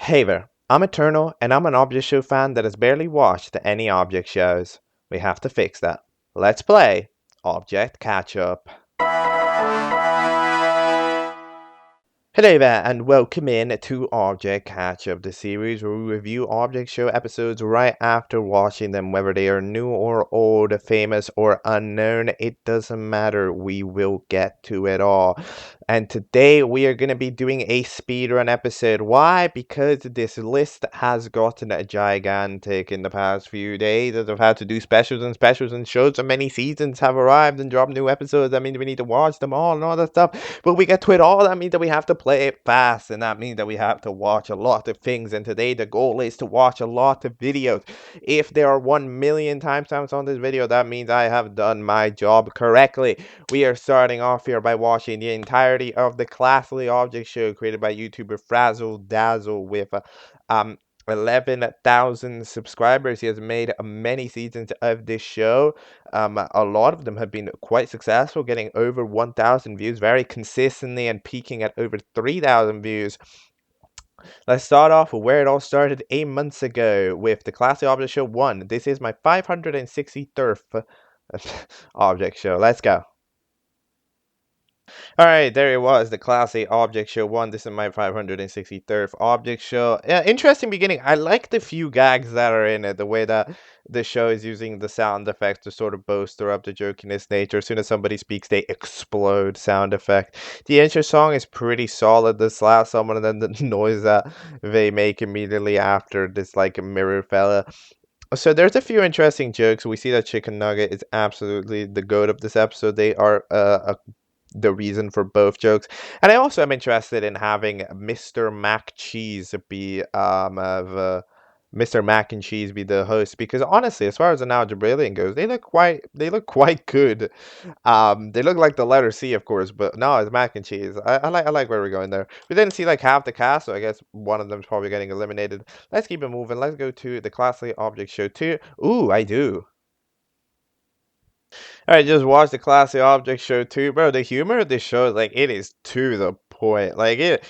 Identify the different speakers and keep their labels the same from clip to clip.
Speaker 1: Hey there, I'm Eternal, and I'm an object show fan that has barely watched any object shows. We have to fix that. Let's play Object Catchup. Hello there, and welcome in to Object Catchup, the series where we review object show episodes right after watching them, whether they are new or old, famous or unknown. It doesn't matter, we will get to it all. And today we are going to be doing a speedrun episode. Why? Because this list has gotten gigantic in the past few days, as I've had to do specials and shows. So many seasons have arrived and dropped new episodes. That means we need to watch them all and all that stuff. But we get to it all. That means that we have to play it fast, and that means that we have to watch a lot of things. And today the goal is to watch a lot of videos. If there are 1 million timestamps on this video, that means I have done my job correctly. We are starting off here by watching the entirety of the Classically Object Show created by YouTuber FrazzleDazzle with 11,000 subscribers. He has made many seasons of this show. A lot of them have been quite successful, getting over 1,000 views very consistently and peaking at over 3,000 views. Let's start off with where it all started 8 months ago with the Classic Object Show 1. This is my 563rd object show. Let's go. Alright, there it was, the Classic Object Show 1. This is my 563rd object show. Yeah, interesting beginning. I like the few gags that are in it, the way that the show is using the sound effects to sort of bolster up the jokiness nature. As soon as somebody speaks, they explode sound effect. The intro song is pretty solid. This last one, and then the noise that they make immediately after this, like a mirror fella. So there's a few interesting jokes. We see that Chicken Nugget is absolutely the goat of this episode. They are the reason for both jokes. And I also am interested in having Mr. Mac Cheese be Mr. Mac and Cheese be the host, because honestly, as far as an algebraic goes, they look quite good. They look like the letter C, of course, but no, it's Mac and Cheese. I like where we're going there. We didn't see like half the cast, so I guess one of them's probably getting eliminated. Let's keep it moving. Let's go to the Classically Object Show 2. Ooh, I do. Alright, just watch the Classic Object Show 2. Bro, the humor of this show, like, it is to the point. Like,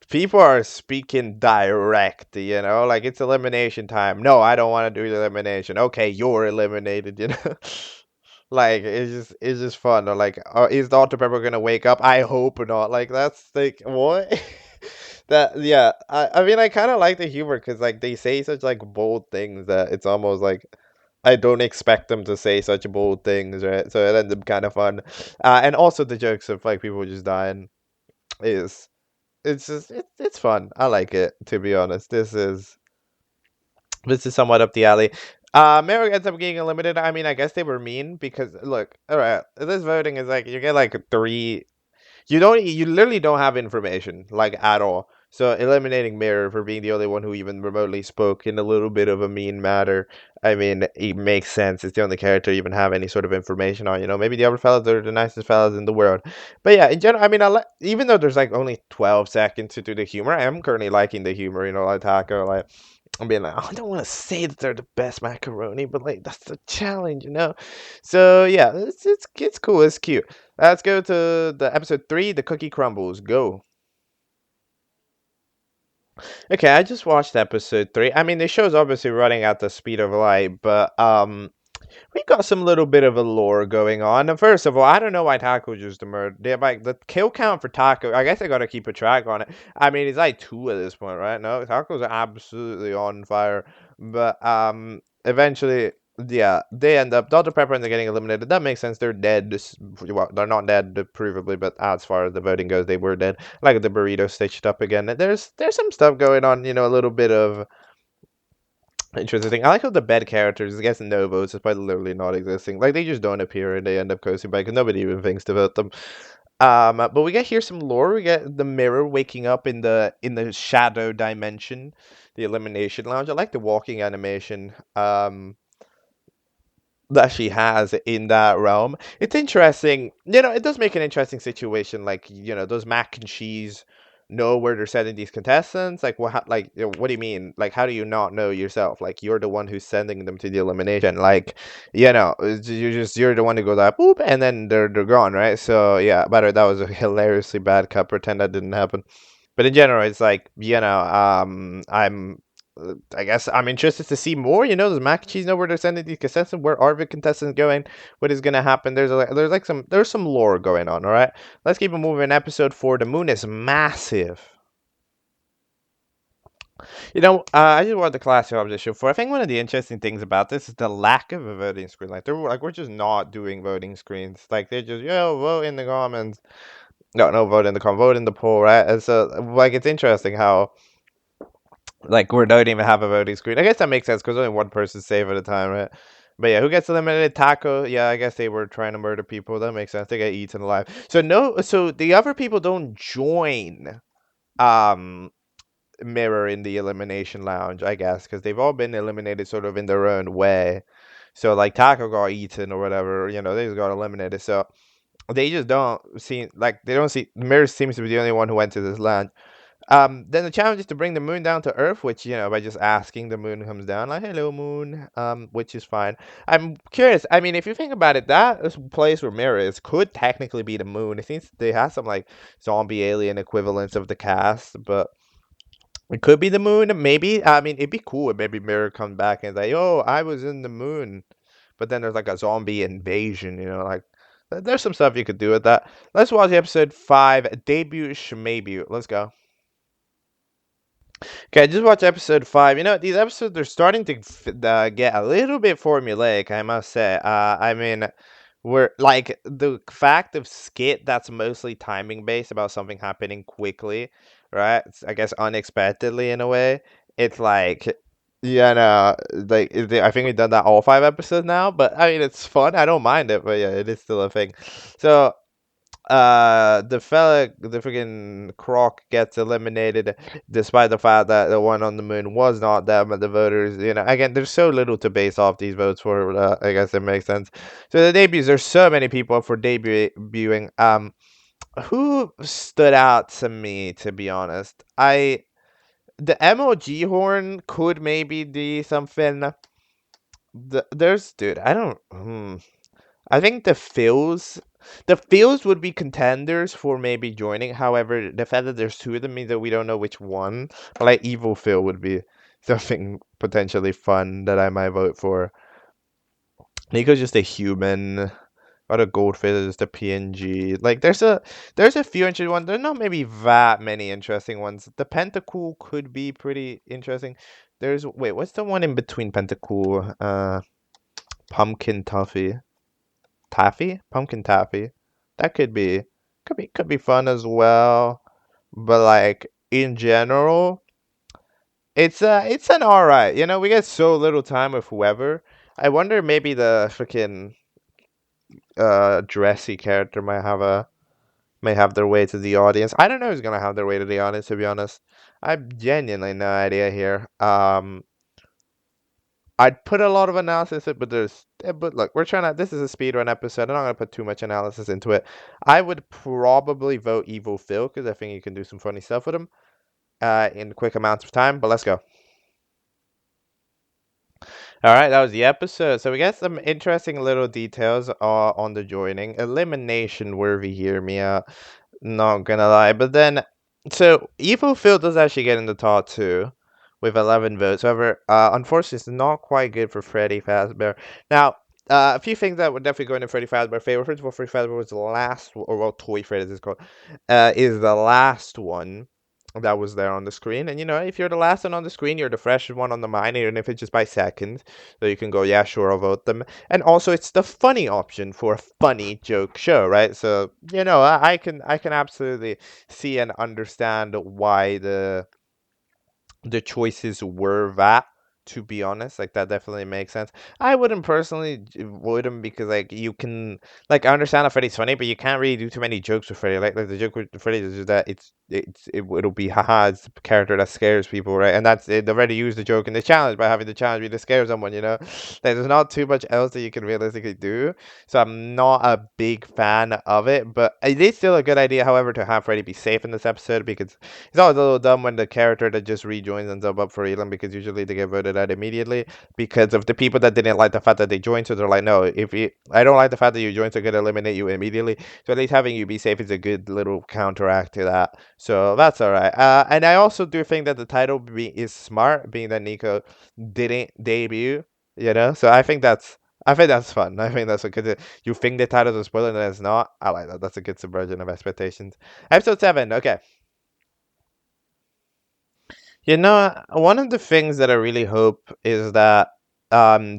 Speaker 1: people are speaking direct, you know? Like, it's elimination time. No, I don't want to do the elimination. Okay, you're eliminated, you know? Like, it's just fun. Or like, is Dr. Pepper gonna wake up? I hope not. Like, that's like, what? Yeah, I mean, I kind of like the humor because, like, they say such, like, bold things that it's almost like I don't expect them to say such bold things, right? So it ends up kind of fun. And also the jokes of, like, people just dying is, it's fun. I like it, to be honest. This is somewhat up the alley. Mary ends up getting eliminated. I mean, I guess they were mean because, look, all right, this voting is like, you get like 3. You literally don't have information, like, at all. So eliminating Mirror for being the only one who even remotely spoke in a little bit of a mean matter, I mean, it makes sense. It's the only character you even have any sort of information on, you know. Maybe the other fellas are the nicest fellas in the world. But yeah, in general, I mean, even though there's like only 12 seconds to do the humor, I am currently liking the humor, you know, like Taco, like, I'm being like, oh, I don't want to say that they're the best macaroni, but like, that's the challenge, you know. So yeah, it's cool, it's cute. Let's go to the episode 3, the cookie crumbles. Go. Okay, I just watched episode 3. I mean, the show's obviously running at the speed of light, but we got some little bit of a lore going on. And first of all, I don't know why Taco just emerged. Like, the kill count for Taco, I guess I gotta keep a track on it. I mean, it's like 2 at this point, right? No, Taco's absolutely on fire. But eventually, yeah, they end up, Dr. Pepper ends up getting eliminated. That makes sense. They're dead. Well, they're not dead provably, but as far as the voting goes, they were dead. Like the burrito stitched up again. There's some stuff going on, you know, a little bit of interesting. I like how the bed characters, I guess, no votes, despite literally not existing. Like, they just don't appear and they end up coasting by because nobody even thinks to vote them. But we get here some lore. We get the mirror waking up in the shadow dimension, the elimination lounge. I like the walking animation. That she has in that realm. It's interesting. You know, it does make an interesting situation. Like, you know, those mac and cheese know where they're sending these contestants. Like, like, you know, what do you mean? Like, how do you not know yourself? Like, you're the one who's sending them to the elimination. Like, you know, you're the one who goes like, boop, and then they're gone, right? So yeah, but that was a hilariously bad cut. Pretend that didn't happen. But in general, it's like, I guess I'm interested to see more. Does Mac and Cheese know where they're sending these contestants? Where are the contestants going? What is gonna happen? There's some lore going on. All right, let's keep it moving. Episode 4, the moon is massive. I just want the classic object show for. I think one of the interesting things about this is the lack of a voting screen. We're just not doing voting screens. Like they're just vote in the comments. No, vote in the vote in the poll, right? And so it's interesting how we don't even have a voting screen. I guess that makes sense because only one person save at a time, right? But yeah, who gets eliminated? Taco. Yeah, I guess they were trying to murder people. That makes sense. They get eaten alive. So the other people don't join. Um, Mirror in the elimination lounge, I guess, because they've all been eliminated sort of in their own way. So like Taco got eaten or whatever, they just got eliminated. So they just don't seem like they don't see Mirror seems to be the only one who went to this lounge. Then the challenge is to bring the moon down to Earth, which by just asking the moon comes down like hello moon, which is fine. I'm curious. I mean, if you think about it, that place where Mirror is could technically be the moon. It seems they have some like zombie alien equivalents of the cast, but it could be the moon, maybe. I mean, it'd be cool if maybe Mirror comes back and like, "Oh, I was in the moon," but then there's like a zombie invasion. Like there's some stuff you could do with that. Let's watch episode 5, debut Shmebut. Let's go. Okay, just watch episode 5. These episodes are starting to get a little bit formulaic, I must say. I mean, we're like the fact of skit that's mostly timing based about something happening quickly, right? I guess unexpectedly in a way. It's like, I think we've done that all 5 episodes now. But I mean, it's fun. I don't mind it, but yeah, it is still a thing. So the freaking Croc gets eliminated, despite the fact that the one on the moon was not them, but the voters. Again, there's so little to base off these votes for. I guess it makes sense. So the debuts, there's so many people up for debuting. Who stood out to me, to be honest? The MOG horn could maybe be something. Dude, I don't. I think the Phils would be contenders for maybe joining. However, the fact that there's two of them means that we don't know which one. But like Evil Phil would be something potentially fun that I might vote for. Nikko's just a human. Or a goldfish is just a PNG. Like there's a few interesting ones. There's not maybe that many interesting ones. The Pentacool could be pretty interesting. What's the one in between Pentacool? Pumpkin Toffee. Pumpkin taffy. That could be fun as well. But like in general, it's an alright. We get so little time with whoever. I wonder maybe the freaking dressy character may have their way to the audience. I don't know who's gonna have their way to the audience, to be honest. I've genuinely no idea here. I'd put a lot of analysis in, but look, this is a speedrun episode. I'm not gonna put too much analysis into it. I would probably vote Evil Phil because I think you can do some funny stuff with him, in quick amounts of time. But let's go. All right, that was the episode. So we got some interesting little details on the joining. Elimination worthy here, Mia. Not gonna lie. But then, so Evil Phil does actually get in the top 2 with 11 votes. However, unfortunately, it's not quite good for Freddy Fazbear. Now, a few things that would definitely go into Freddy Fazbear favor. First of all, Freddy Fazbear was the last, or well, Toy Freddy as it's called, is the last one that was there on the screen. And if you're the last one on the screen, you're the freshest one on the mind, even if it's just by seconds. So you can go, yeah, sure, I'll vote them. And also, it's the funny option for a funny joke show, right? So I can absolutely see and understand why the choices were that, to be honest. Like that definitely makes sense. I wouldn't personally vote him because like you can, like, I understand that Freddy's funny, but you can't really do too many jokes with Freddy. Like the joke with Freddy is just that it'll be haha, it's a character that scares people, right? And that's it. They already used the joke in the challenge by having the challenge be to scare someone. Like, there's not too much else that you can realistically do. So I'm not a big fan of it, but it is still a good idea, however, to have Freddy be safe in this episode, because it's always a little dumb when the character that just rejoins ends up for Elam, because usually they get voted out immediately because of the people that didn't like the fact that they joined. So they're like, no, I don't like the fact that you joined, so I'm gonna eliminate you immediately. So at least having you be safe is a good little counteract to that. So that's all right. And I also do think that the title is smart, being that Nikko didn't debut, you know. So I think that's fun. I think that's a good. You think the title's a spoiler and then it's not. I like that. That's a good subversion of expectations. Episode 7. Okay. One of the things that I really hope is that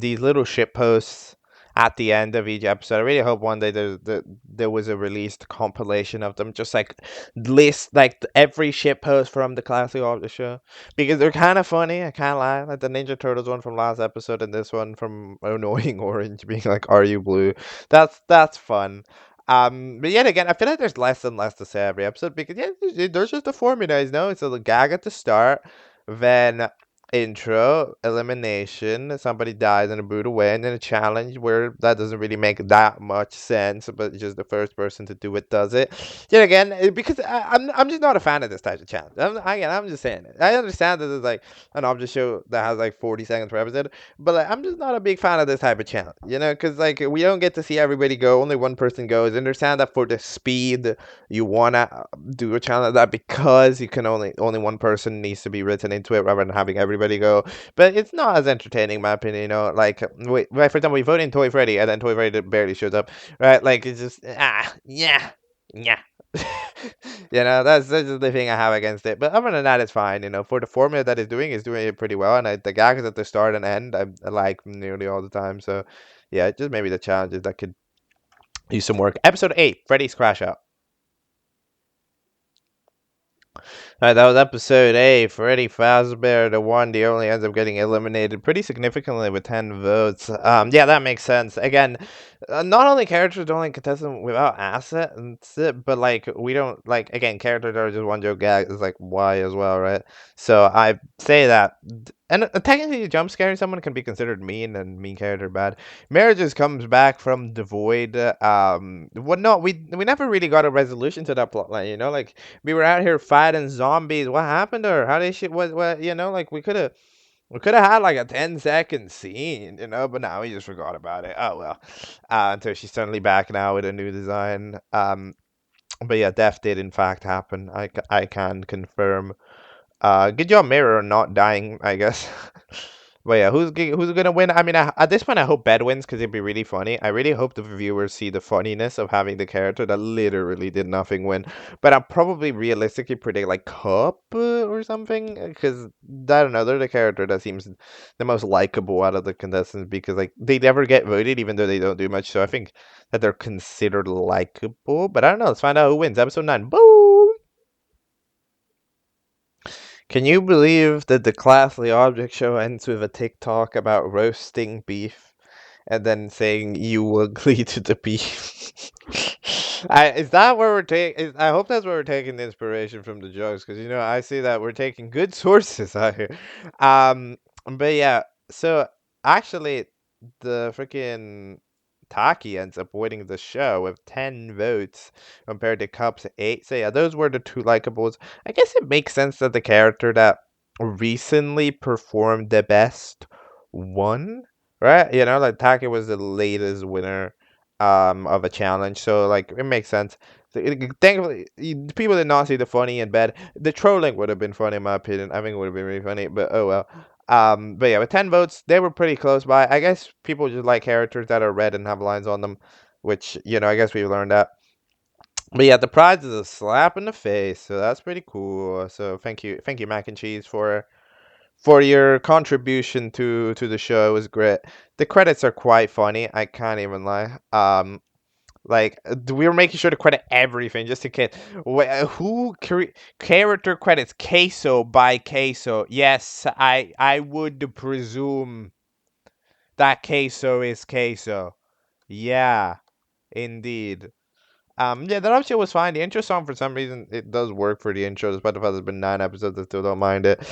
Speaker 1: these little shit posts at the end of each episode, I really hope one day there was a released compilation of them, just like list like every shit post from the classic of the show, because they're kind of funny. I can't lie, like the Ninja Turtles one from last episode and this one from Annoying Orange being like, "Are you blue?" That's fun. But yet again, I feel like there's less and less to say every episode because yeah, there's just a formula, you know. It's a gag at the start, then intro, elimination, somebody dies and a Buddha win, and a challenge where that doesn't really make that much sense, but just the first person to do it does it. Yet again, because I'm just not a fan of this type of challenge. I'm just saying it. I understand that it's like an object show that has like 40 seconds per episode, but like, I'm just not a big fan of this type of challenge, you know, because like we don't get to see everybody go, only one person goes. I understand that for the speed you wanna do a challenge like that because you can only one person needs to be written into it rather than having everybody go. But it's not as entertaining, in my opinion. You know, like for example, we vote in Toy Freddy and then Toy Freddy barely shows up, right? Like it's just yeah, yeah. You know, that's just the thing I have against it. But other than that, it's fine. You know, for the formula that it's doing it pretty well. And the gags at the start and end, I like nearly all the time. So, yeah, just maybe the challenges that could use some work. Episode 8, Freddy's Crashout. Alright, that was episode 8. Freddy Fazbear, the one, the only, ends up getting eliminated pretty significantly with 10 votes. Yeah, that makes sense. Again, not only characters don't like contestant without asset, and it, but like we don't like again characters that are just one joke gag is like why as well, right? So I say that, and technically jump scaring someone can be considered mean and mean character bad. Marriages comes back from the void. What not? We never really got a resolution to that plotline, you know, like we were out here fighting zombies. What happened to her? How did she? What? You know, like we could have had like a 10-second scene, you know, but now we just forgot about it. Oh well. Until she's suddenly back now with a new design. But yeah, death did in fact happen. I can confirm. Good job, Mirror, not dying, I guess. But yeah, who's gonna win? I mean, at this point, I hope Bed wins because it'd be really funny. I really hope the viewers see the funniness of having the character that literally did nothing win. But I'll probably realistically predict like Cup or something because I don't know. They're the character that seems the most likable out of the contestants because like they never get voted even though they don't do much. So I think that they're considered likable. But I don't know. Let's find out who wins. Episode 9. Boom! Can you believe that the Classly Object Show ends with a TikTok about roasting beef and then saying you ugly to the beef? Is that where we're taking? I hope that's where we're taking the inspiration from the jokes because you know I see that we're taking good sources out here. Um, but yeah, so actually, the freaking Taki ends up winning the show with 10 votes compared to Cup's 8. So yeah, those were the two likables. I guess it makes sense that the character that recently performed the best won, right? You know, like Taki was the latest winner of a challenge, so like it makes sense. So thankfully, people did not see the funny in bed. The trolling would have been funny in my opinion. I think it would have been really funny, but oh well. But yeah, with 10 votes, they were pretty close by. I guess people just like characters that are red and have lines on them, which you know, I guess we've learned that. But yeah, the prize is a slap in the face, so that's pretty cool. So thank you, Mac and Cheese, for your contribution to the show. It was great. The credits are quite funny. I can't even lie. Like we were making sure to credit everything just in case. Character credits Queso by Queso? Yes, I would presume that Queso is Queso. Yeah, indeed. Yeah, that option was fine. The intro song, for some reason, it does work for the intro, despite the fact there's been 9 episodes. I still don't mind it.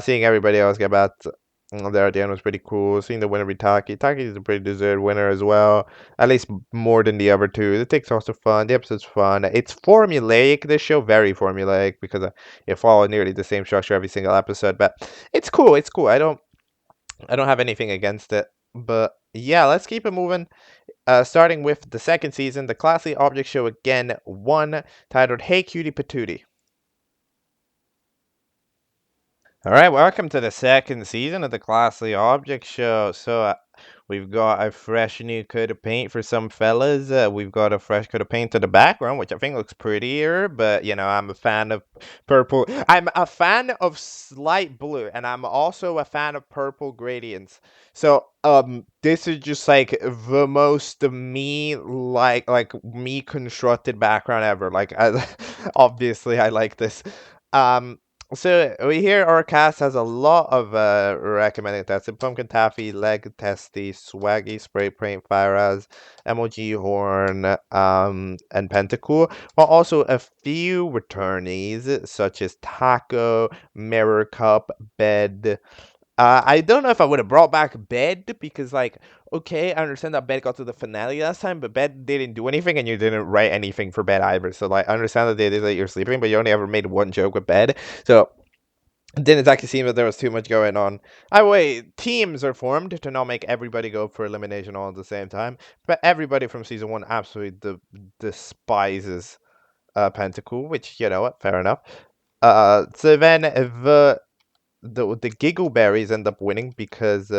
Speaker 1: Seeing everybody else get back there at the end was pretty cool. Seeing the winner be Taki. Taki is a pretty deserved winner as well, at least more than the other two. The TikTok's also fun. The episode's fun. It's formulaic. This show very formulaic because it followed nearly the same structure every single episode. But it's cool. It's cool. I don't have anything against it. But yeah, let's keep it moving. Starting with the second season, the Classy Object Show again won, titled Hey Cutie Patootie. All right, welcome to the second season of the Classy Object Show. We've got a fresh new coat of paint for some fellas. We've got a fresh coat of paint to the background, which I think looks prettier. But I'm a fan of purple. I'm a fan of slight blue, and I'm also a fan of purple gradients. This is just like the most me like me constructed background ever. Obviously, I like this. Um, so we hear our cast has a lot of recommended tests: pumpkin taffy, leg testy, swaggy, spray paint, firaz, emoji horn, and pentacool, while also a few returnees such as taco, mirror cup, bed. I don't know if I would have brought back bed because, like, okay, I understand that bed got to the finale last time, but bed didn't do anything and you didn't write anything for bed either. So, like, I understand that they did that you're sleeping, but you only ever made one joke with bed. So, it didn't exactly seem that there was too much going on. Wait, teams are formed to not make everybody go for elimination all at the same time, but everybody from season one absolutely despises Pentacool, which, you know what, fair enough. So then the Giggleberries end up winning because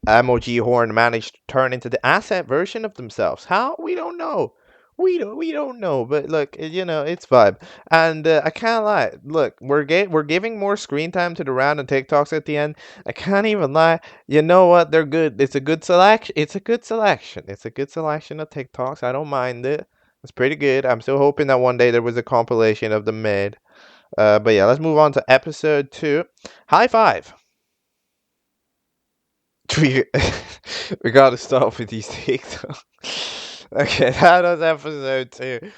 Speaker 1: MOG Horn managed to turn into the asset version of themselves. How? We don't know. We don't know. But look, it's vibe. And I can't lie. Look, we're giving more screen time to the round and TikToks at the end. I can't even lie. You know what? They're good. It's a good selection. It's a good selection. It's a good selection of TikToks. I don't mind it. It's pretty good. I'm still hoping that one day there was a compilation of the mid. But yeah, let's move on to episode 2. High five. We, we gotta stop with these TikToks. Okay, that was episode 2.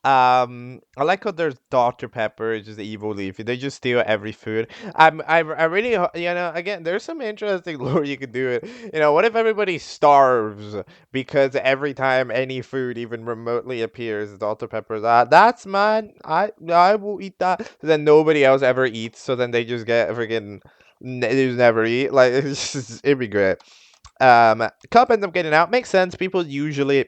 Speaker 1: I like how there's Dr. Pepper, just evil leafy. They just steal every food. I really, again, there's some interesting lore you could do it. What if everybody starves because every time any food even remotely appears, Dr. Pepper's, that's mine. I will eat that. So then nobody else ever eats. So then they just get freaking, they just never eat. Like, it'd be great. Cup ends up getting out. Makes sense. People usually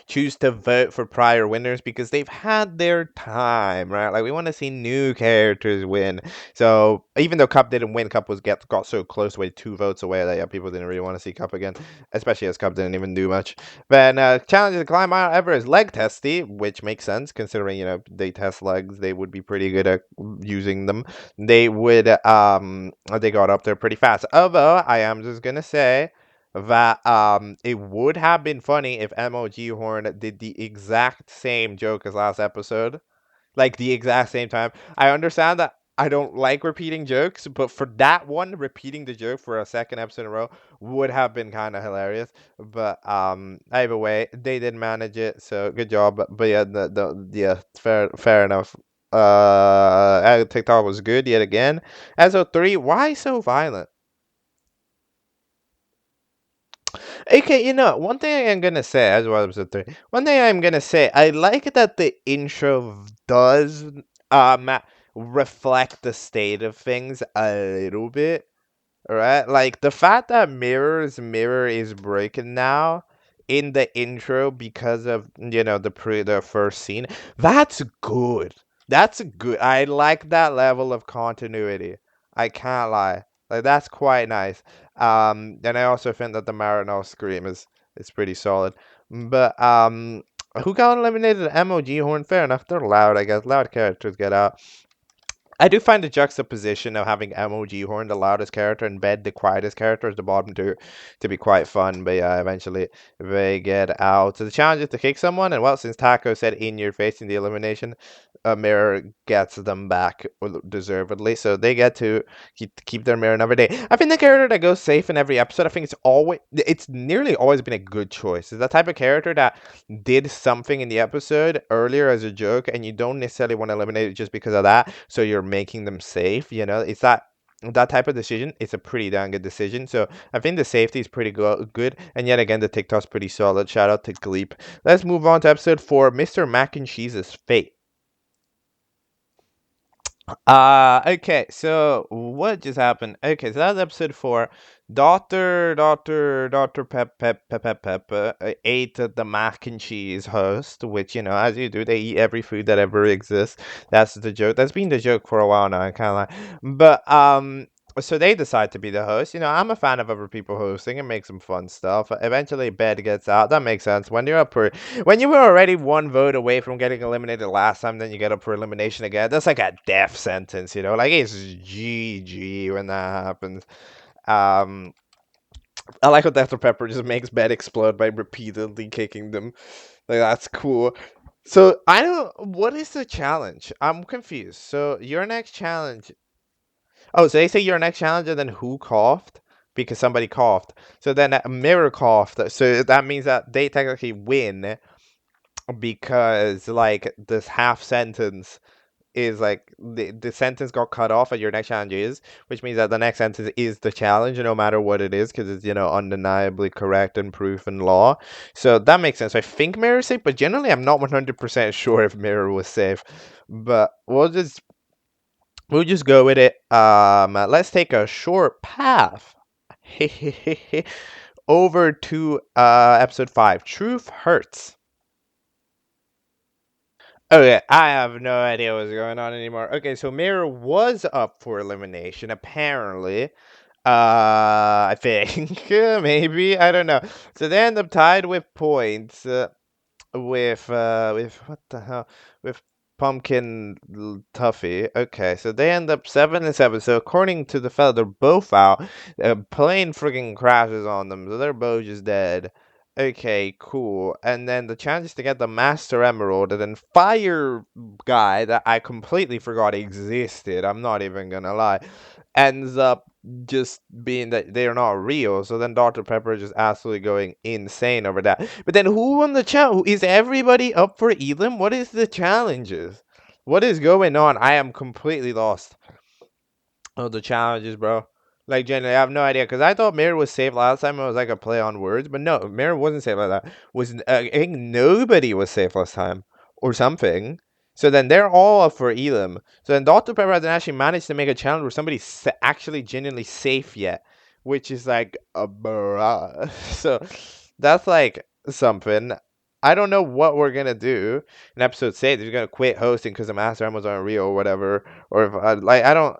Speaker 1: choose to vote for prior winners because they've had their time, right? Like we want to see new characters win. So even though Cup didn't win, Cup got so close, away 2 votes away that people didn't really want to see Cup again, especially as Cup didn't even do much. Then challenges to climb Mount Everest leg testy, which makes sense considering they test legs, they would be pretty good at using them. They got up there pretty fast. Although I am just gonna say that it would have been funny if MOG Horn did the exact same joke as last episode, like the exact same time. I understand that I don't like repeating jokes, but for that one, repeating the joke for a second episode in a row would have been kind of hilarious. But either way, they did manage it, so good job. But yeah, yeah, fair enough. TikTok was good yet again. SO3, why so violent? Okay, one thing I'm gonna say as well, episode 3. One thing I'm gonna say, I like that the intro does um reflect the state of things a little bit. Right? Like the fact that Mirror's mirror is broken now in the intro because of the first scene. That's good. That's good. I like that level of continuity. I can't lie. Like that's quite nice. And I also think that the Marinol scream is pretty solid. But who got eliminated? MOG Horn. Fair enough. They're loud, I guess. Loud characters get out. I do find the juxtaposition of having MOG Horn, the loudest character, and Bed, the quietest character, as the bottom two, to be quite fun. But yeah, eventually they get out. So the challenge is to kick someone, and well, since Taco said in your face in the elimination, Mirror gets them back deservedly. So they get to keep their mirror another day. I think the character that goes safe in every episode, I think it's nearly always been a good choice. It's that type of character that did something in the episode earlier as a joke, and you don't necessarily want to eliminate it just because of that. So you're making them safe. It's that type of decision. It's a pretty damn good decision. So I think the safety is pretty good. And yet again, the TikTok's pretty solid. Shout out to Gleep. Let's move on to episode 4. Mr. Mac and Cheese's fate. Okay, so what just happened? Okay, so that's episode 4. Dr. Pep ate the mac and cheese host, which, as you do, they eat every food that ever exists. That's the joke. That's been the joke for a while now, I kind of like. But, so they decide to be the host. I'm a fan of other people hosting and make some fun stuff. Eventually, Bed gets out. That makes sense. When you were already one vote away from getting eliminated last time, then you get up for elimination again. That's like a death sentence, Like it's GG when that happens. Um, I like how Dr. Pepper just makes Bed explode by repeatedly kicking them. Like that's cool. So I don't. What is the challenge? I'm confused. So your next challenge. Oh, so they say your next challenge, and then who coughed? Because somebody coughed. So then Mirror coughed. So that means that they technically win because like this half sentence is like the sentence got cut off at your next challenge is, which means that the next sentence is the challenge no matter what it is because it's undeniably correct and proven law. So that makes sense. I think Mirror's safe, but generally I'm not 100% sure if Mirror was safe. But we'll just go with it. Let's take a short path over to episode 5. Truth hurts. Okay, I have no idea what's going on anymore. Okay, so Mirror was up for elimination, apparently. I think maybe I don't know. So they end up tied with points. With what the hell? With Tuffy. Okay, so they end up 7-7. So according to the fella, they're both out. A plane freaking crashes on them, so they're both just dead. Okay, cool. And then the challenge is to get the Master Emerald, and then Fire Guy that I completely forgot existed. I'm not even gonna lie. Ends up just being that they're not real. So then Dr. Pepper is just absolutely going insane over that. But then who won the challenge? Is everybody up for Elim? What is the challenges? What is going on? I am completely lost. Oh, the challenges, bro. Like, genuinely, I have no idea. Because I thought Mirror was safe last time. It was like a play on words. But no, Mirror wasn't safe like that. I think nobody was safe last time. Or something. So then they're all up for Elim. So then Dr. Pepper hasn't actually managed to make a challenge where somebody's actually genuinely safe yet. Which is like a bruh. So that's like something. I don't know what we're gonna do in episode 6. If you're gonna quit hosting because the Master Emeralds aren't real or whatever, or if like I don't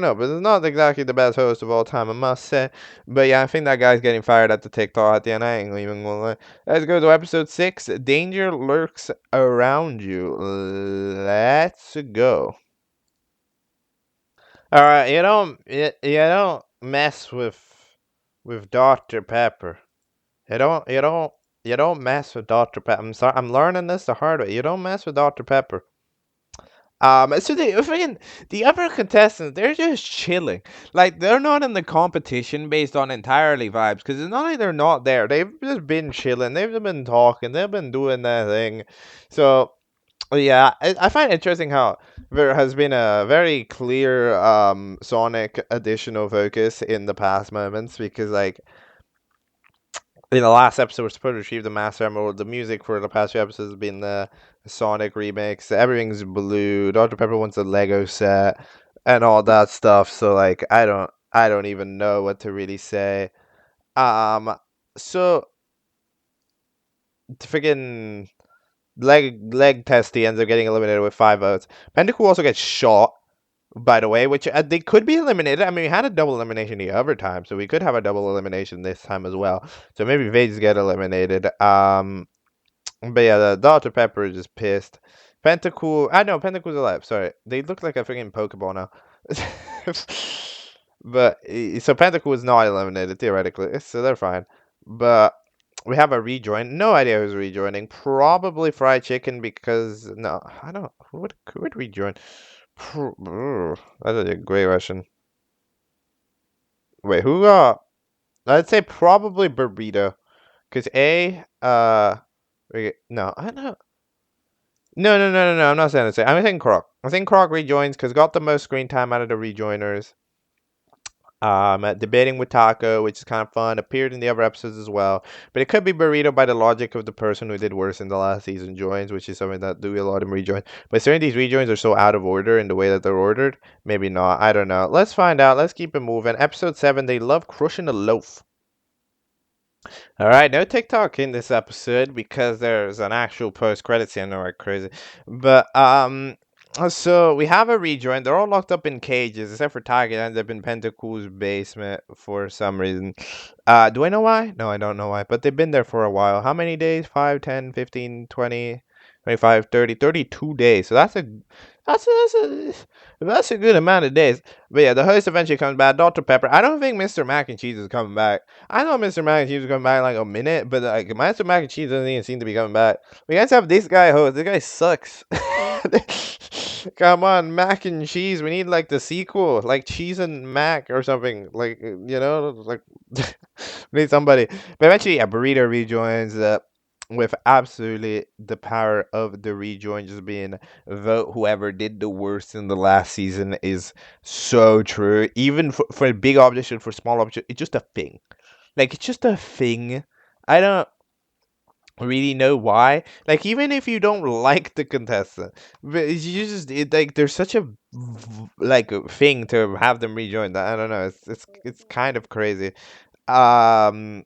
Speaker 1: know, but it's not exactly the best host of all time, I must say. But yeah, I think that guy's getting fired at the TikTok at the end. I ain't even gonna lie. Let's go to episode 6. Danger lurks around you. Let's go. All right, you don't mess with Dr. Pepper. You don't you don't you don't mess with Dr. Pepper. I'm sorry, I'm learning this the hard way. You don't mess with Dr. Pepper. So the other contestants, they're just chilling. Like they're not in the competition based on entirely vibes, because it's not like they're not there. They've just been chilling. They've just been talking. They've been doing their thing. So yeah, I find it interesting how there has been a very clear Sonic additional focus in the past moments because like in the last episode, we're supposed to retrieve the Master Emerald. The music for the past few episodes has been the Sonic remix. Everything's blue. Dr. Pepper wants a Lego set and all that stuff. So like, I don't even know what to really say. Um, so freaking leg testy ends up getting eliminated with 5 votes. Pentacle also gets shot, by the way, which they could be eliminated. I mean, we had a double elimination the other time, so we could have a double elimination this time as well. So maybe Vades get eliminated. But yeah, the Dr. Pepper is just pissed. Pentacool, I know Pentacle's alive. Sorry, they look like a freaking Pokeball now. But so Pentacool is not eliminated theoretically, so they're fine. But we have a rejoin. No idea who's rejoining. Probably Fried Chicken because no, I don't. Who would rejoin? That's a great question. Wait, who I'd say probably Burrito. Cause no, I don't. No. I'm not saying the same. I'm saying Croc. I think Croc rejoins because got the most screen time out of the rejoiners. Debating with Taco, which is kind of fun, appeared in the other episodes as well. But it could be Burrito by the logic of the person who did worse in the last season joins, which is something that do a lot of rejoins. But certain these rejoins are so out of order in the way that they're ordered. Maybe not. I don't know. Let's find out. Let's keep it moving. Episode 7, they love crushing a loaf. All right, no TikTok in this episode because there's an actual post-credit scene. All right, crazy. But so we have a rejoin. They're all locked up in cages, except for Tiger. Ends up in Pentacoo's basement for some reason. Do I know why? No, I don't know why. But they've been there for a while. How many days? 5, 10, 15, 20, 25, 30, 32 days. So that's a, that's a that's a good amount of days. But yeah, the host eventually comes back. Dr. Pepper. I don't think Mr. Mac and Cheese is coming back. I know Mr. Mac and Cheese is coming back in like a minute, but like Mr. Mac and Cheese doesn't even seem to be coming back. We guys have this guy host. This guy sucks. Come on, Mac and Cheese. We need like the sequel, like Cheese and Mac or something. Like like we need somebody. But eventually, yeah, Burrito rejoins. With absolutely the power of the rejoin just being vote whoever did the worst in the last season is so true. Even for a big object and for small object, it's just a thing. Like it's just a thing. I don't really know why. Like even if you don't like the contestant, but you just like there's such a like a thing to have them rejoin that I don't know. It's kind of crazy. Um,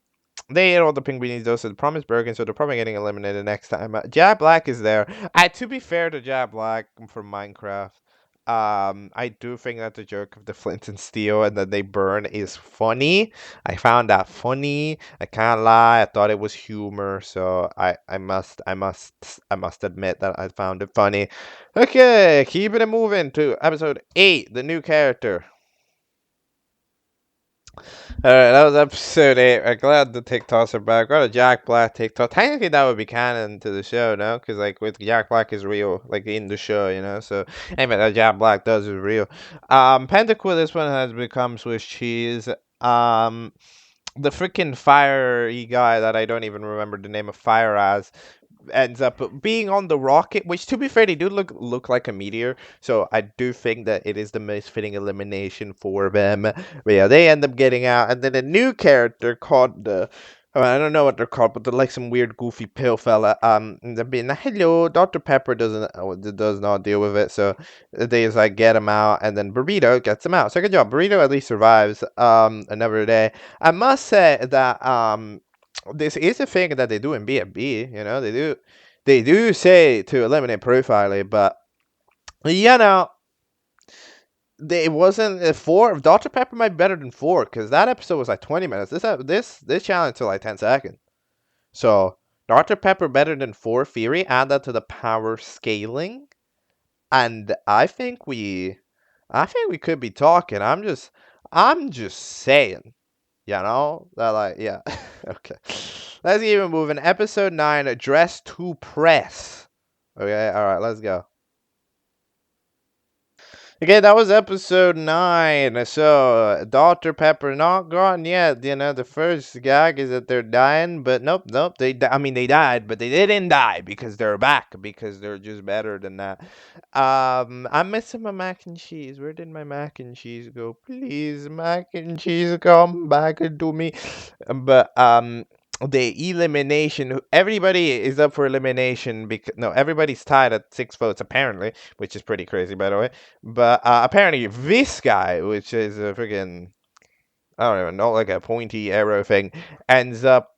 Speaker 1: they ate all the pink beanies though, so the promise broken, so they're probably getting eliminated next time. Jab Black is there. To be fair to Jab Black from Minecraft, I do think that the joke of the flint and steel and then they burn is funny. I found that funny. I can't lie. I thought it was humor, so I must admit that I found it funny. Okay, keeping it moving to episode 8, the new character. Alright, that was episode 8. I'm glad the TikToks are back. Got a Jack Black TikTok. Technically, that would be canon to the show, no? Because, like, with Jack Black is real, like, in the show, you know? So, anyway, that Jack Black does is real. Pentacle, this one has become Swiss cheese. The freaking fiery guy that I don't even remember the name of Fire as ends up being on the rocket, which to be fair, they do look like a meteor. So I do think that it is the most fitting elimination for them. But yeah, they end up getting out, and then a new character called the. I don't know what they're called, but they're like some weird, goofy pill fella. They're being hello. Dr. Pepper does not deal with it, so they just like get him out, and then Burrito gets him out. So good job, Burrito at least survives another day. I must say that this is a thing that they do in B&B, you know, they do say to eliminate profiling, but you know, it wasn't 4. Dr. Pepper might be better than 4 because that episode was like 20 minutes. This challenge to like 10 seconds. So Dr. Pepper better than 4 Fury. Add that to the power scaling, and I think we could be talking. I'm just saying. You know? That like yeah. Okay. Let's keep it moving. Episode 9, Dress to Press. Okay, alright, let's go. Okay, that was episode 9. So, Dr. Pepper not gone yet. You know, the first gag is that they're dying, but nope. They died, but they didn't die because they're back, because they're just better than that. I'm missing my mac and cheese. Where did my mac and cheese go? Please, mac and cheese, come back to me. But, the elimination, everybody is up for elimination because no, everybody's tied at 6 votes apparently, which is pretty crazy by the way. But apparently this guy, which is a freaking, I don't even know, like a pointy arrow thing, ends up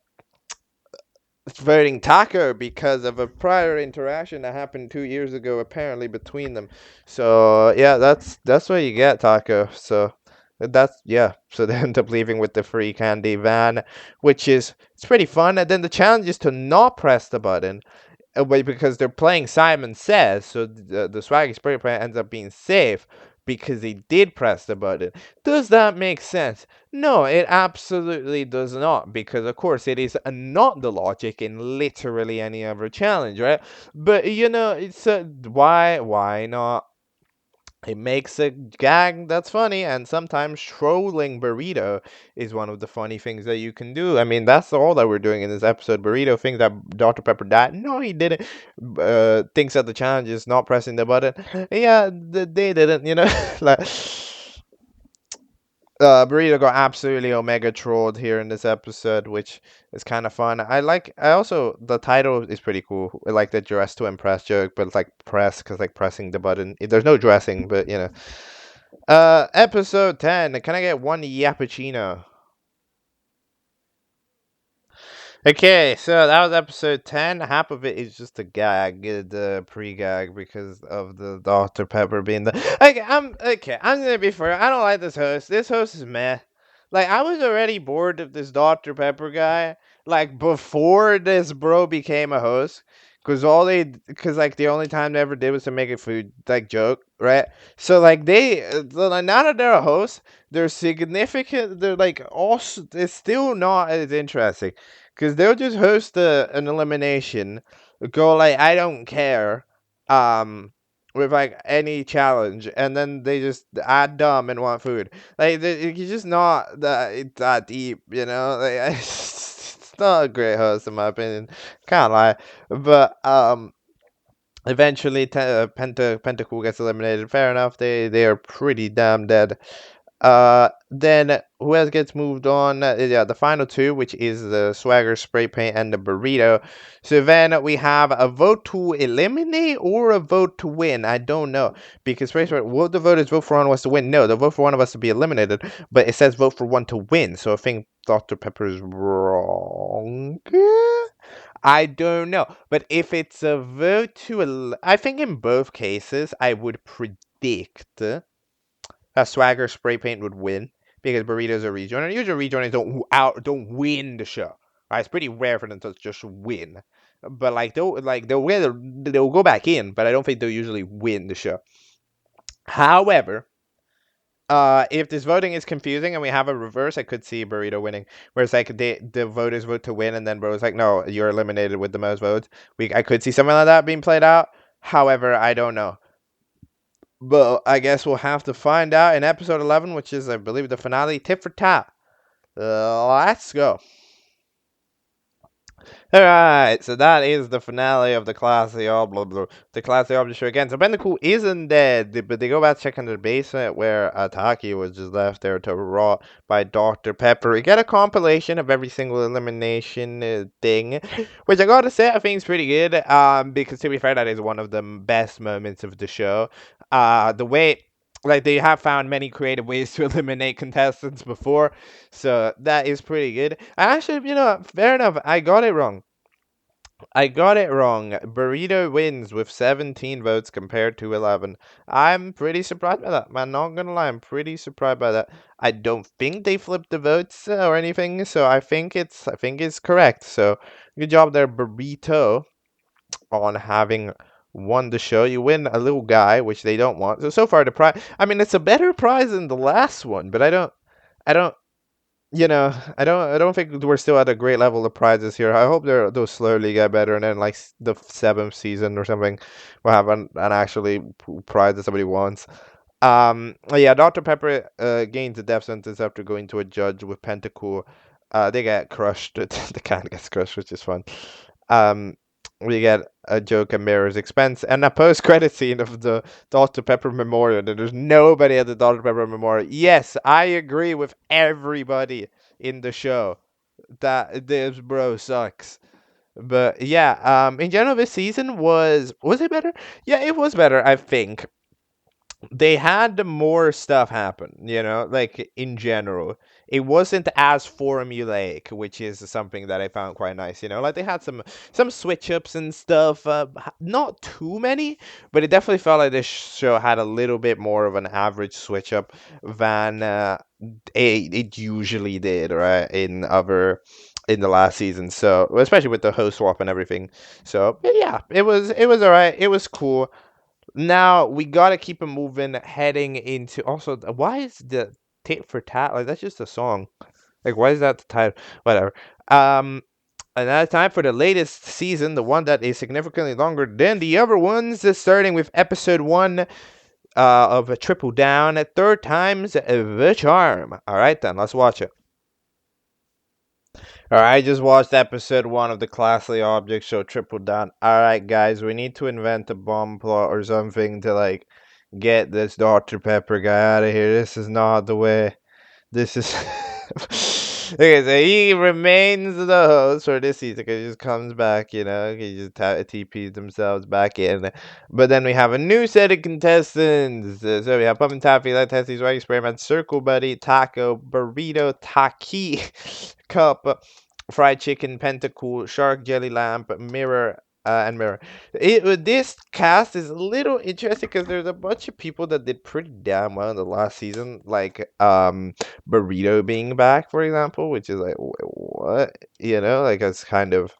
Speaker 1: voting Taco because of a prior interaction that happened 2 years ago apparently between them. So yeah, that's what you get, Taco. So so they end up leaving with the free candy van, which is it's pretty fun. And then the challenge is to not press the button, because they're playing Simon Says, so the Swaggy Spirit player ends up being safe because he did press the button. Does that make sense? No, it absolutely does not, because of course it is not the logic in literally any other challenge, right? But you know, it's why not? It makes a gag that's funny, and sometimes trolling Burrito is one of the funny things that you can do. I mean, that's all that we're doing in this episode. Burrito thinks that Dr. Pepper died. No, he didn't. Thinks that the challenge is not pressing the button. Yeah, they didn't, you know? like, Burrito got absolutely omega trolled here in this episode, which is kind of fun. I also, the title is pretty cool. I like the dress to impress joke, but it's like press, because like pressing the button. There's no dressing, but you know. Episode 10. Can I get one Yappachino? Okay, so that was episode 10. Half of it is just a gag, the pre-gag, because of the Dr. Pepper being the. Okay. I'm gonna be fair. I don't like this host. This host is meh. Like, I was already bored of this Dr. Pepper guy. Like, before this bro became a host, because like the only time they ever did was to make a food like joke, right? So like like, now that they're a host, they're significant. They're like also, it's still not as interesting. Because they'll just host an elimination, go like, I don't care, with like any challenge, and then they just add dumb and want food. Like, it's just not that deep, you know? Like, it's not a great host, in my opinion. Can't lie. But, eventually, Pentacool gets eliminated. Fair enough. They are pretty damn dead. Then who else gets moved on? Yeah, the final two, which is the Swagger Spray Paint and the Burrito. So then we have a vote to eliminate or a vote to win. I don't know, because will the voters vote for one of us to win? No, they'll vote for one of us to be eliminated, but it says vote for one to win. So I think Dr. Pepper is wrong. I don't know, but if it's a vote to, I think in both cases I would predict Swagger Spray Paint would win, because Burrito's a rejoiner. Usually rejoiners don't win the show. Right? It's pretty rare for them to just win. But like they'll go back in, but I don't think they'll usually win the show. However, if this voting is confusing and we have a reverse, I could see Burrito winning. Whereas like the voters vote to win, and then Burrito's like, no, you're eliminated with the most votes. I could see something like that being played out. However, I don't know. But I guess we'll have to find out in episode 11, which is, I believe, the finale. Tip for tat. Let's go. Alright, so that is the finale of the Classy the Classy Object Show again. So Bendicool isn't dead, but they go back to check into the basement where Ataki was just left there to rot by Dr. Pepper. We get a compilation of every single elimination thing, which I gotta say, I think is pretty good. Because to be fair, that is one of the best moments of the show. The way, like, they have found many creative ways to eliminate contestants before, so that is pretty good. And actually, fair enough, I got it wrong. Burrito wins with 17 votes compared to 11. I'm pretty surprised by that. I'm not gonna lie, I'm pretty surprised by that. I don't think they flipped the votes or anything, so I think it's correct. So good job there, Burrito, on having won the show. You win a little guy, which they don't want. So far the prize, I mean, it's a better prize than the last one, but I don't I don't think we're still at a great level of prizes here. I hope they'll slowly get better, and then like the seventh season or something, we'll have an actually prize that somebody wants. Yeah, Dr. Pepper gains a death sentence after going to a judge with Pentacool. They get crushed. The can gets crushed, which is fun. Um, we get a joke at Mirror's expense and a post-credit scene of the Dr. Pepper Memorial. And there's nobody at the Dr. Pepper Memorial. Yes, I agree with everybody in the show that this bro sucks. But yeah, in general, this season was it better? Yeah, it was better, I think. They had more stuff happen, like in general. It wasn't as formulaic, which is something that I found quite nice, like they had some switch ups and stuff, not too many, but it definitely felt like this show had a little bit more of an average switch up than it usually did, right, in the last season. So especially with the host swap and everything. So yeah, it was all right. It was cool. Now we gotta keep it moving, heading into. Also, why is the tit for tat, like, that's just a song? Like, why is that the title? Whatever. Um, and now it's time for the latest season, the one that is significantly longer than the other ones. Starting with episode 1 of a Triple Down, third time's the charm. All right, then let's watch it. All right, I just watched episode 1 of the Classy Object Show Triple Down. All right, guys, we need to invent a bomb plot or something to like get this Dr. Pepper guy out of here. This is not the way. This is okay. So he remains the host for this season because he just comes back. He just TPs themselves back in. But then we have a new set of contestants. So we have Pumpkin Taffy, Let Testies, White Experiment, Circle Buddy, Taco, Burrito, Taki, Cup, Fried Chicken, Pentacool, Shark, Jelly Lamp, Mirror, and Mirror. This cast is a little interesting because there's a bunch of people that did pretty damn well in the last season, like Burrito being back, for example, which is like what like it's kind of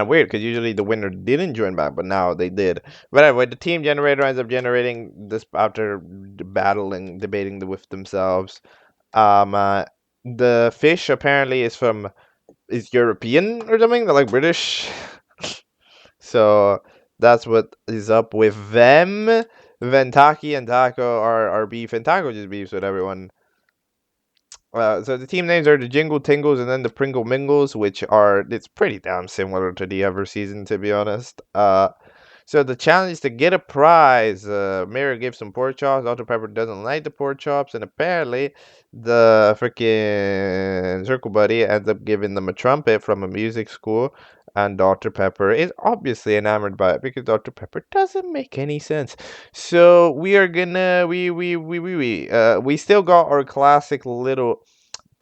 Speaker 1: weird because usually the winner didn't join back, but now they did. But anyway, the team generator ends up generating this after battling, debating with themselves. Um, uh, the fish apparently is European or something, they're like British. So that's what is up with them. Then Taki and Taco are beef, and Taco just beefs with everyone. So the team names are the Jingle Tingles and then the Pringle Mingles, which it's pretty damn similar to the ever season, to be honest. So the challenge is to get a prize. Mirror gives some pork chops. Dr. Pepper doesn't like the pork chops, and apparently the freaking Circle Buddy ends up giving them a trumpet from a music school. And Dr. Pepper is obviously enamored by it because Dr. Pepper doesn't make any sense. So we are gonna we still got our classic little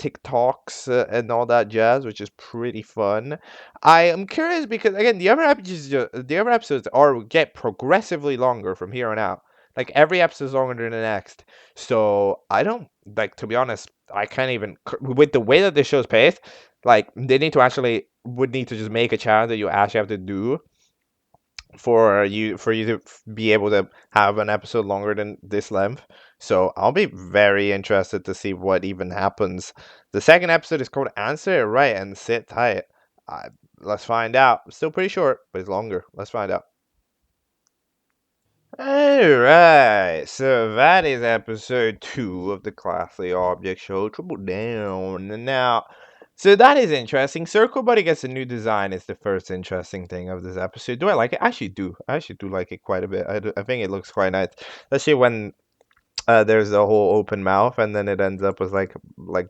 Speaker 1: TikToks and all that jazz, which is pretty fun. I am curious because again, the other episodes are get progressively longer from here on out. Like every episode is longer than the next. So I don't like to be honest. I can't even with the way that this show's paced. Like they need to actually would need to just make a challenge that you actually have to do for you to be able to have an episode longer than this length. So I'll be very interested to see what even happens. The second episode is called Answer It Right and Sit Tight. Let's find out. Still pretty short, but it's longer. Let's find out. Alright, so that is episode 2 of the Classy Object Show, Triple Down. Now, so that is interesting. Circle Buddy gets a new design. Is the first interesting thing of this episode. Do I like it? I actually do. I actually do like it quite a bit. I think it looks quite nice. Especially when there's a whole open mouth, and then it ends up as like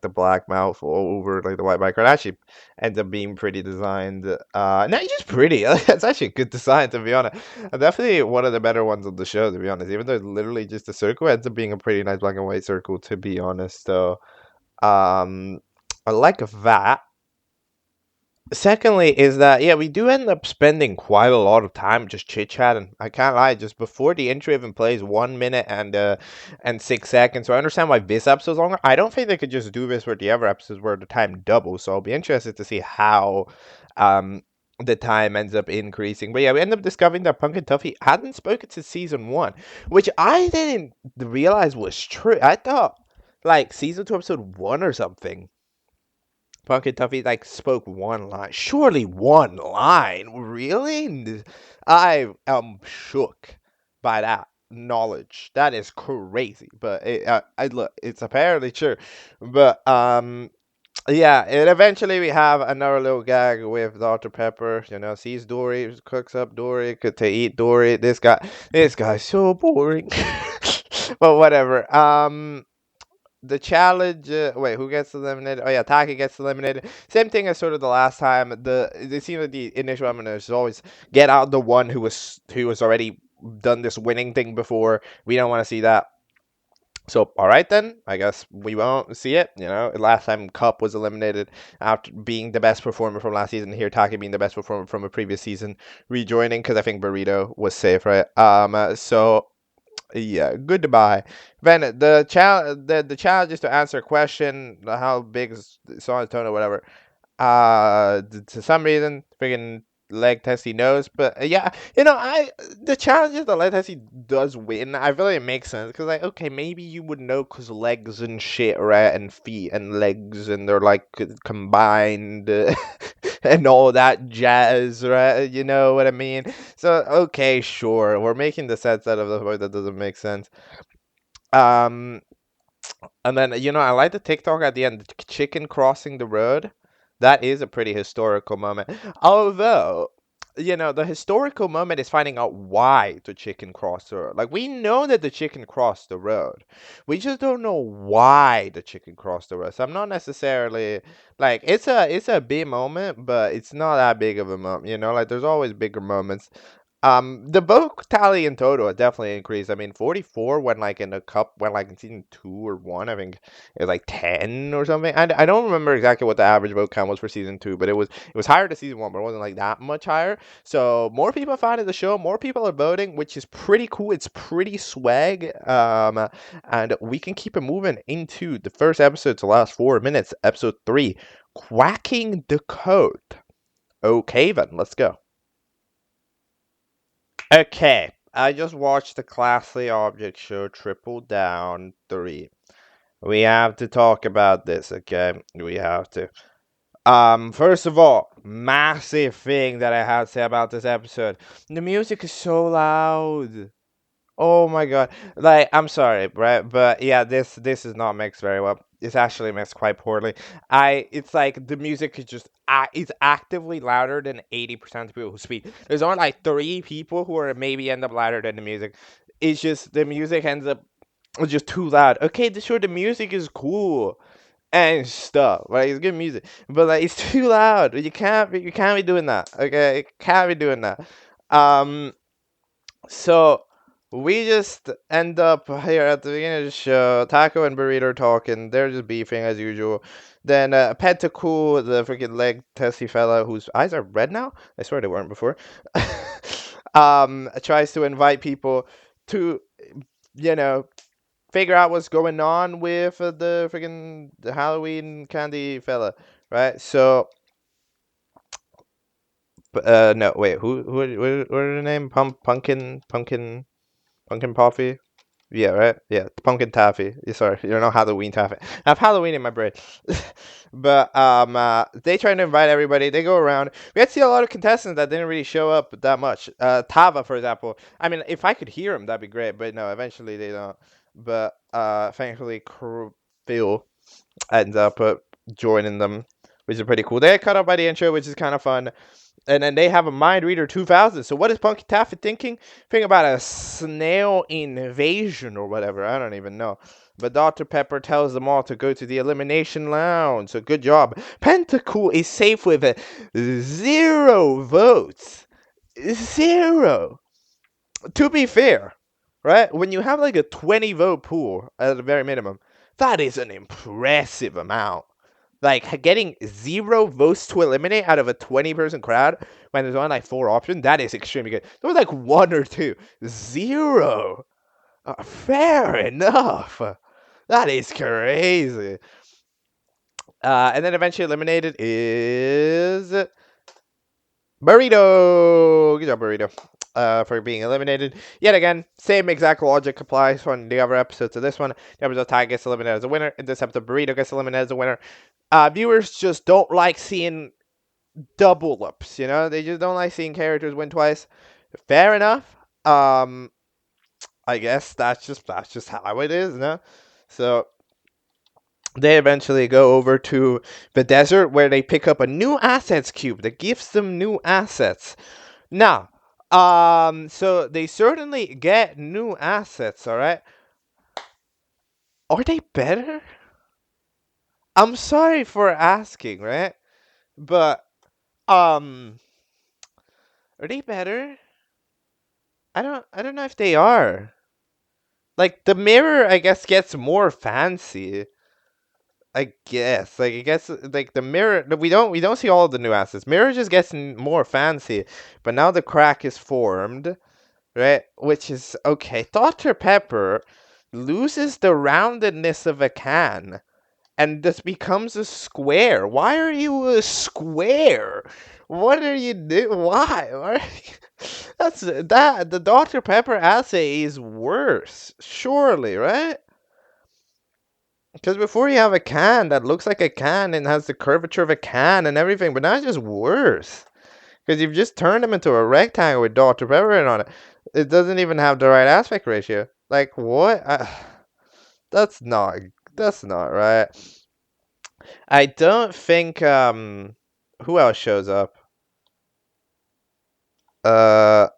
Speaker 1: the black mouth all over like the white background. Actually, ends up being pretty designed. Not just pretty. It's actually a good design to be honest. Definitely one of the better ones of the show to be honest. Even though it's literally just a circle, it ends up being a pretty nice black and white circle to be honest. So, I like that. Secondly, is that yeah, we do end up spending quite a lot of time just chit chatting. I can't lie, just before the intro even plays, 1 minute and 6 seconds. So I understand why this episode's longer. I don't think they could just do this for the other episodes where the time doubles. So I'll be interested to see how um the time ends up increasing. But yeah, we end up discovering that Pumpkin Tuffy hadn't spoken since season 1, which I didn't realize was true. I thought like season 2, episode 1 or something. Pumpkin Tuffy like spoke one line. Surely one line? Really? I am shook by that knowledge. That is crazy. But I look, it's apparently true. But yeah, and eventually we have another little gag with Dr. Pepper. Sees Dory, cooks up Dory to eat Dory. This guy's so boring. But whatever. The challenge. Wait, who gets eliminated? Oh yeah, Taki gets eliminated. Same thing as sort of the last time. It seems like the initial elimination is always get out the one who was already done this winning thing before. We don't want to see that. So all right then, I guess we won't see it. Last time Cup was eliminated after being the best performer from last season. Here, Taki being the best performer from a previous season, rejoining because I think Burrito was safe, right? So yeah, goodbye. Then the challenge is to answer a question. How big is Sonic tone or whatever. To some reason, freaking leg testy knows, but yeah, the challenge is the leg testy does win. I feel like it makes sense because like okay, maybe you would know because legs and shit, right, and feet and legs and they're like combined. And all that jazz, right? You know what I mean? So, okay, sure. We're making the sense out of the part that doesn't make sense. Um, and then, I like the TikTok at the end, the chicken crossing the road. That is a pretty historical moment. Although, the historical moment is finding out why the chicken crossed the road. Like, we know that the chicken crossed the road. We just don't know why the chicken crossed the road. So I'm not necessarily like it's a big moment, but it's not that big of a moment, like there's always bigger moments. The vote tally in total has definitely increased. I mean, 44 when like in the cup, when like in season 2 or 1, I think it was like 10 or something. I don't remember exactly what the average vote count was for season 2, but it was higher to season 1, but it wasn't like that much higher. So more people find the show, more people are voting, which is pretty cool. It's pretty swag. And we can keep it moving into the first episode to last 4 minutes, episode 3, Quacking the Code. Okay, then let's go. Okay, I just watched the Classy Object Show Triple Down 3. We have to talk about this, okay? We have to. First of all, massive thing that I have to say about this episode. The music is so loud. Oh my god. Like, I'm sorry, right? But yeah, this is not mixed very well. It's actually mixed quite poorly. It's like the music is just it's actively louder than 80% of people who speak. There's only like 3 people who are maybe end up louder than the music. It's just the music ends up just too loud. Okay, sure, the music is cool and stuff. Like, it's good music, but like it's too loud. You can't be doing that. Okay, you can't be doing that. Um. So we just end up here at the beginning of the show. Taco and Burrito are talking. They're just beefing as usual. Then Pentacool, the freaking leg testy fella whose eyes are red now. I swear they weren't before. Tries to invite people to, you know, figure out what's going on with the freaking Halloween candy fella, right? So, no, wait, what are the name? Pumpkin Puffy. Yeah, right. Yeah, pumpkin taffy. Sorry, you don't know Halloween taffy. I have Halloween in my brain. But they try to invite everybody. They go around. We had to see a lot of contestants that didn't really show up that much. Tava, for example. I mean, if I could hear him, that'd be great. But no, eventually they don't. But thankfully, Phil ends up joining them, which is pretty cool. They get cut off by the intro, which is kind of fun. And then they have a Mind Reader 2000. So what is Punky Taffy thinking? Thinking about a snail invasion or whatever. I don't even know. But Dr. Pepper tells them all to go to the Elimination Lounge. So good job. Pentacool is safe with 0 votes. 0. To be fair, right? When you have like a 20 vote pool at the very minimum, that is an impressive amount. Like, getting 0 votes to eliminate out of a 20-person crowd when there's only like 4 options, that is extremely good. There was like 1 or 2. 0. Fair enough. That is crazy. And then eventually eliminated is Burrito. Good job, Burrito. For being eliminated. Yet again, same exact logic applies on the other episodes of this one. The episode Ty gets eliminated as a winner. In this episode, Burrito gets eliminated as a winner. Viewers just don't like seeing double ups, They just don't like seeing characters win twice. Fair enough. I guess that's just how it is, no? So they eventually go over to the desert where they pick up a new assets cube that gives them new assets. Now, so they certainly get new assets, all right? Are they better? I'm sorry for asking, right? But are they better? I don't know if they are. Like, the mirror, I guess, gets more fancy. I guess. Like, I guess, like, the mirror, we don't see all of the new assets. Mirror just gets more fancy, but now the crack is formed, right? Which is okay. Dr. Pepper loses the roundedness of a can and this becomes a square. Why are you a square? What are you doing? Why? The Dr. Pepper assay is worse, surely, right? Because before you have a can that looks like a can and has the curvature of a can and everything, but now it's just worse. Because you've just turned them into a rectangle with Dr. Pepper on it. It doesn't even have the right aspect ratio. Like, what? That's not right. I don't think who else shows up? Uh,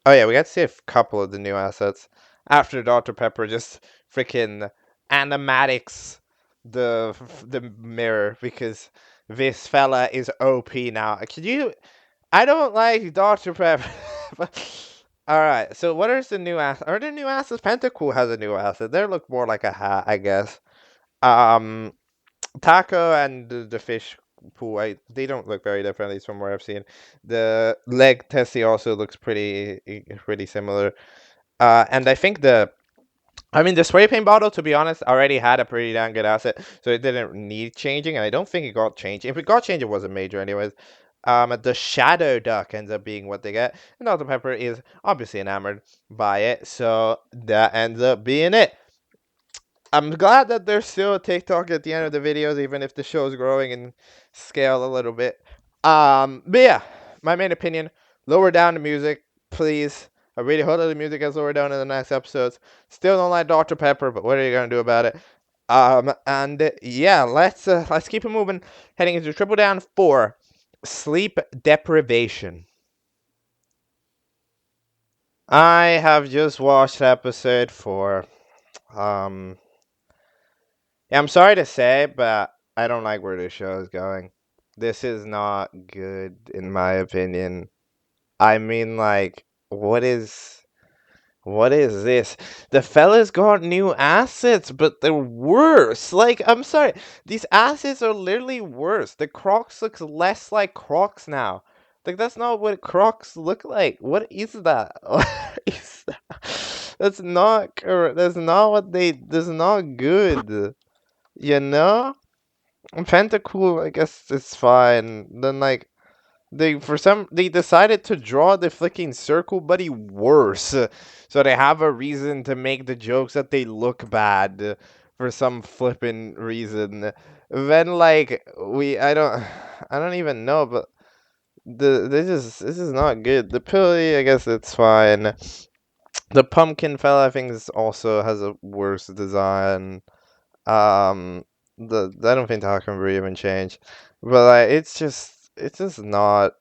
Speaker 1: oh yeah, we got to see a couple of the new assets after Dr. Pepper just freaking animatics the mirror because this fella is OP now. Could you? I don't like Dr. Pepper. All right, so what are the new assets? Are there new assets? Pentacool has a new asset. They look more like a hat, I guess. Um, Taco and the fish pool, they don't look very different, at least from where I've seen. The leg Tessie also looks pretty similar. And I think the spray paint bottle, to be honest, already had a pretty damn good asset, so it didn't need changing, and I don't think it got changed. If it got changed, it wasn't major anyways. The Shadow Duck ends up being what they get, and Dr. Pepper is obviously enamored by it, so that ends up being it. I'm glad that there's still a TikTok at the end of the videos, even if the show's growing in scale a little bit. But yeah, my main opinion: lower down the music, please. I really hope that the music gets lower down in the next episodes. Still don't like Dr. Pepper, but what are you gonna do about it? And yeah, let's keep it moving. Heading into Triple Down 4, Sleep Deprivation. I have just watched episode 4. Um, Yeah, I'm sorry to say, but I don't like where this show is going. This is not good, in my opinion. I mean, like, what is this? The fella's got new assets, but they're worse. Like, I'm sorry, these assets are literally worse. The Crocs looks less like Crocs now. Like, that's not what Crocs look like. What is that? What is that? That's not correct. That's not what they. That's not good. You know? Pentacool, I guess it's fine. Then like they decided to draw the flicking circle buddy worse. So they have a reason to make the jokes that they look bad for some flippin' reason. Then like I don't even know, but this is not good. The pilly, I guess it's fine. The pumpkin fella I think is also has a worse design. Um, I don't think Talcum will even change, but like it's just not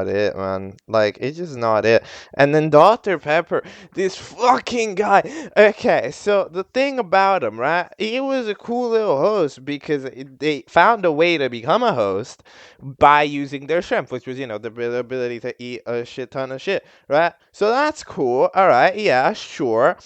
Speaker 1: it, man. Like it's just not it. And then Dr. Pepper, this fucking guy. Okay, so the thing about him, right? He was a cool little host because they found a way to become a host by using their strength, which was the ability to eat a shit ton of shit, right? So that's cool. All right, yeah, sure.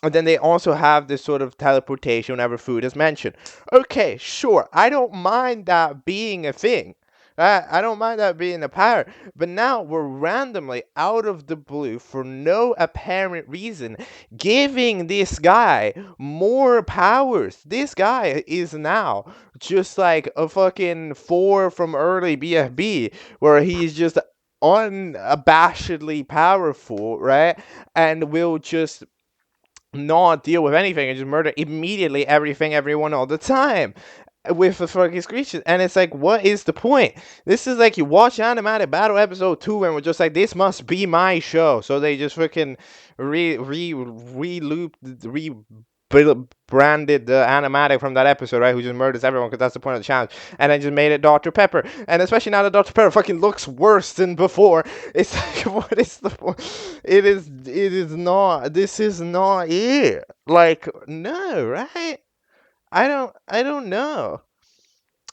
Speaker 1: And then they also have this sort of teleportation whenever food is mentioned. Okay, sure. I don't mind that being a thing. I don't mind that being a power. But now we're randomly, out of the blue, for no apparent reason, giving this guy more powers. This guy is now just like a fucking 4 from early BFB, where he's just unabashedly powerful, right? And will just not deal with anything and just murder immediately everything, everyone, all the time with the fucking screeches. And it's like, what is the point? This is like you watch Animated Battle episode 2 and we're just like, this must be my show. So they just freaking branded the animatic from that episode, right? Who just murders everyone because that's the point of the challenge. And I just made it Dr. Pepper. And especially now that Dr. Pepper fucking looks worse than before. It's like, what is the point? It is not. This is not it. Like, no, right? I don't know.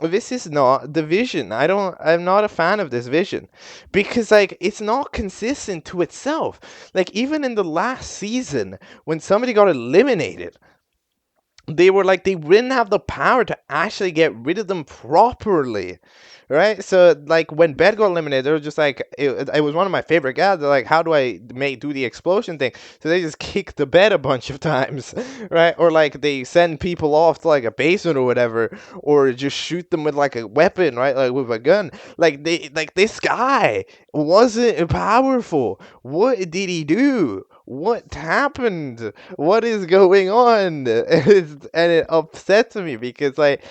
Speaker 1: This is not the vision. I'm not a fan of this vision because like it's not consistent to itself. Like even in the last season when somebody got eliminated, they were like they didn't have the power to actually get rid of them properly, right? So like when Bed got eliminated, they were just like it was one of my favorite guys. They're like, how do I do the explosion thing? So they just kick the bed a bunch of times, right? Or like they send people off to like a basement or whatever, or just shoot them with like a weapon, right? Like with a gun. Like this guy wasn't powerful. What did he do? What happened? What is going on? And it upsets me because like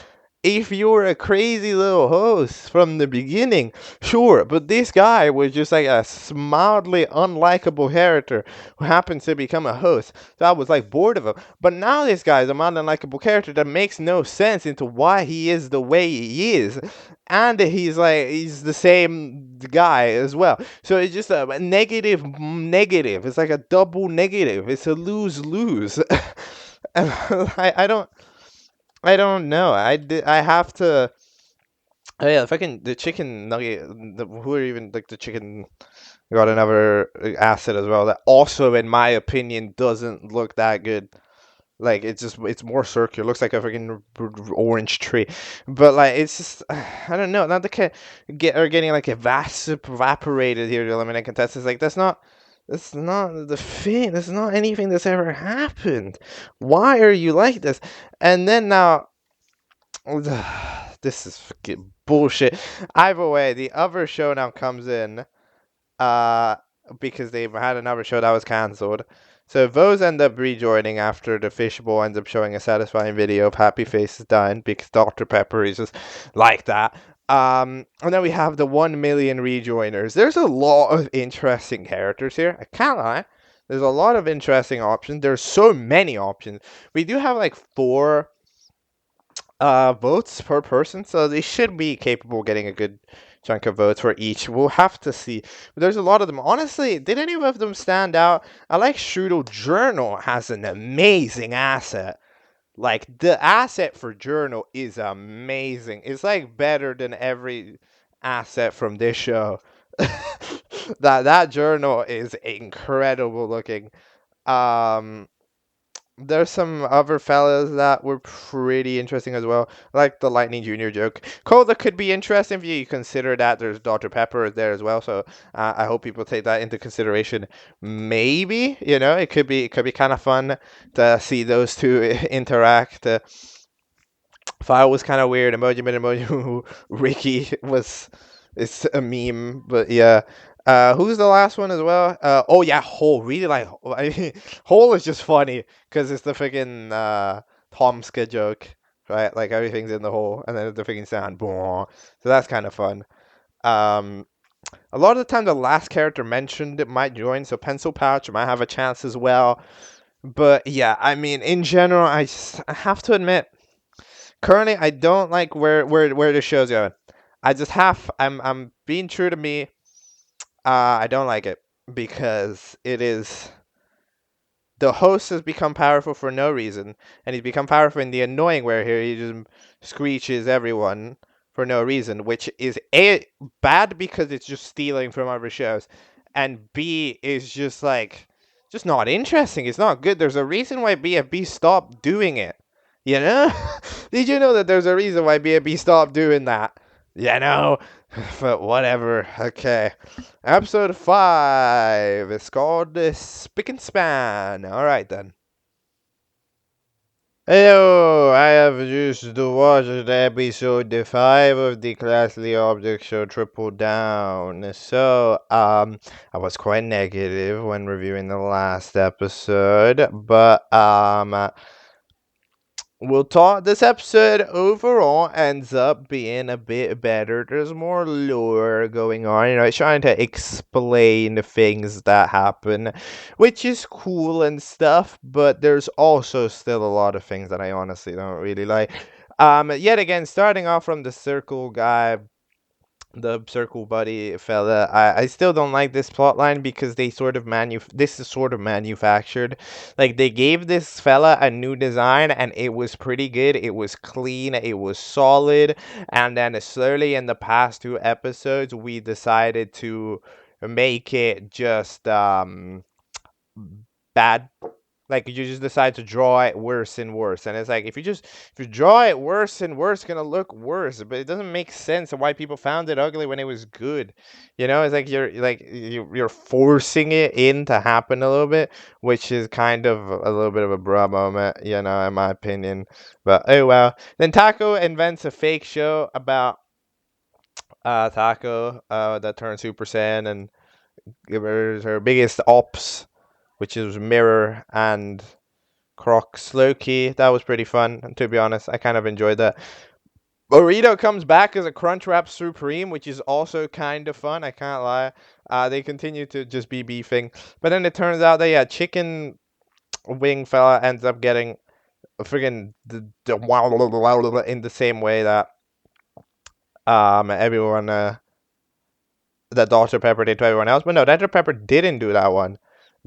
Speaker 1: if you were a crazy little host from the beginning, sure, but this guy was just like a mildly unlikable character who happened to become a host. So I was like bored of him. But now this guy is a mildly unlikable character that makes no sense into why he is the way he is. And he's the same guy as well. So it's just a negative negative. It's like a double negative. It's a lose-lose. And I don't know. I have to. Oh yeah, the chicken nugget. Who are even like the chicken got another asset as well that also, in my opinion, doesn't look that good. Like it's more circular. Looks like a freaking orange tree, but like it's just I don't know. Not the getting like evaporated here to eliminate contestants. Like that's not the thing. That's not anything that's ever happened. Why are you like this? And then now. This is fucking bullshit. Either way, the other show now comes in, uh, because they've had another show that was cancelled. So those end up rejoining after the fishbowl ends up showing a satisfying video of Happy Faces dying because Dr. Pepper is just like that. And then we have the 1 million rejoiners. There's a lot of interesting characters here. I can't lie. There's a lot of interesting options. There's so many options. We do have like 4 votes per person, so they should be capable of getting a good chunk of votes for each. We'll have to see. But there's a lot of them. Honestly, did any of them stand out? I like Strudel. Journal has an amazing asset. Like the asset for Journal is amazing. It's like better than every asset from this show. That journal is incredible looking. Um there's some other fellas that were pretty interesting as well, like the Lightning Jr. joke. Coda could be interesting if you consider that there's Dr. Pepper there as well, so I hope people take that into consideration. Maybe, it could be kind of fun to see those two interact. File was kind of weird. Emoji mid emoji. Ricky was it's a meme, but yeah. Who's the last one as well? Oh yeah, Hole. Really like. I mean, Hole is just funny because it's the freaking Tomska joke, right? Like everything's in the hole, and then the freaking sound. Boom. So that's kind of fun. Um, a lot of the time, the last character mentioned it might join, so Pencil Pouch might have a chance as well. But yeah, I mean, in general, I have to admit. Currently, I don't like where the show's going. I'm being true to me. I don't like it because it is the host has become powerful for no reason, and he's become powerful in the annoying way here. He just screeches everyone for no reason, which is A, bad because it's just stealing from other shows, and B is just not interesting. It's not good. There's a reason why BFB stopped doing it. You know? Did you know that there's a reason why BFB stopped doing that? You know? But whatever. Okay. Episode 5. It's called Spick and Span. Alright then. Hello, I have just watched episode 5 of the Classly Object Show Triple Down. So, I was quite negative when reviewing the last episode, but, we'll talk. This episode overall ends up being a bit better. There's more lore going on. It's trying to explain the things that happen, which is cool and stuff. But there's also still a lot of things that I honestly don't really like. Yet again, starting off from the circle guy, the circle buddy fella. I still don't like this plot line because they sort of this is sort of manufactured. Like they gave this fella a new design and it was pretty good. It was clean, it was solid, and then slowly in the past 2 episodes we decided to make it just bad. Like you just decide to draw it worse and worse, and it's like if you draw it worse and worse, it's gonna look worse. But it doesn't make sense why people found it ugly when it was good. It's like you're forcing it in to happen a little bit, which is kind of a little bit of a bra moment, in my opinion. But oh well. Then Taco invents a fake show about Taco that turned Super Saiyan and give her biggest ops, which is Mirror and Crocs Loki. That was pretty fun, to be honest. I kind of enjoyed that. Burrito comes back as a Crunchwrap Supreme, which is also kind of fun. I can't lie. They continue to just be beefing, but then it turns out that yeah, Chicken Wing fella ends up getting friggin' in the same way that everyone that Dr. Pepper did to everyone else. But no, Dr. Pepper didn't do that one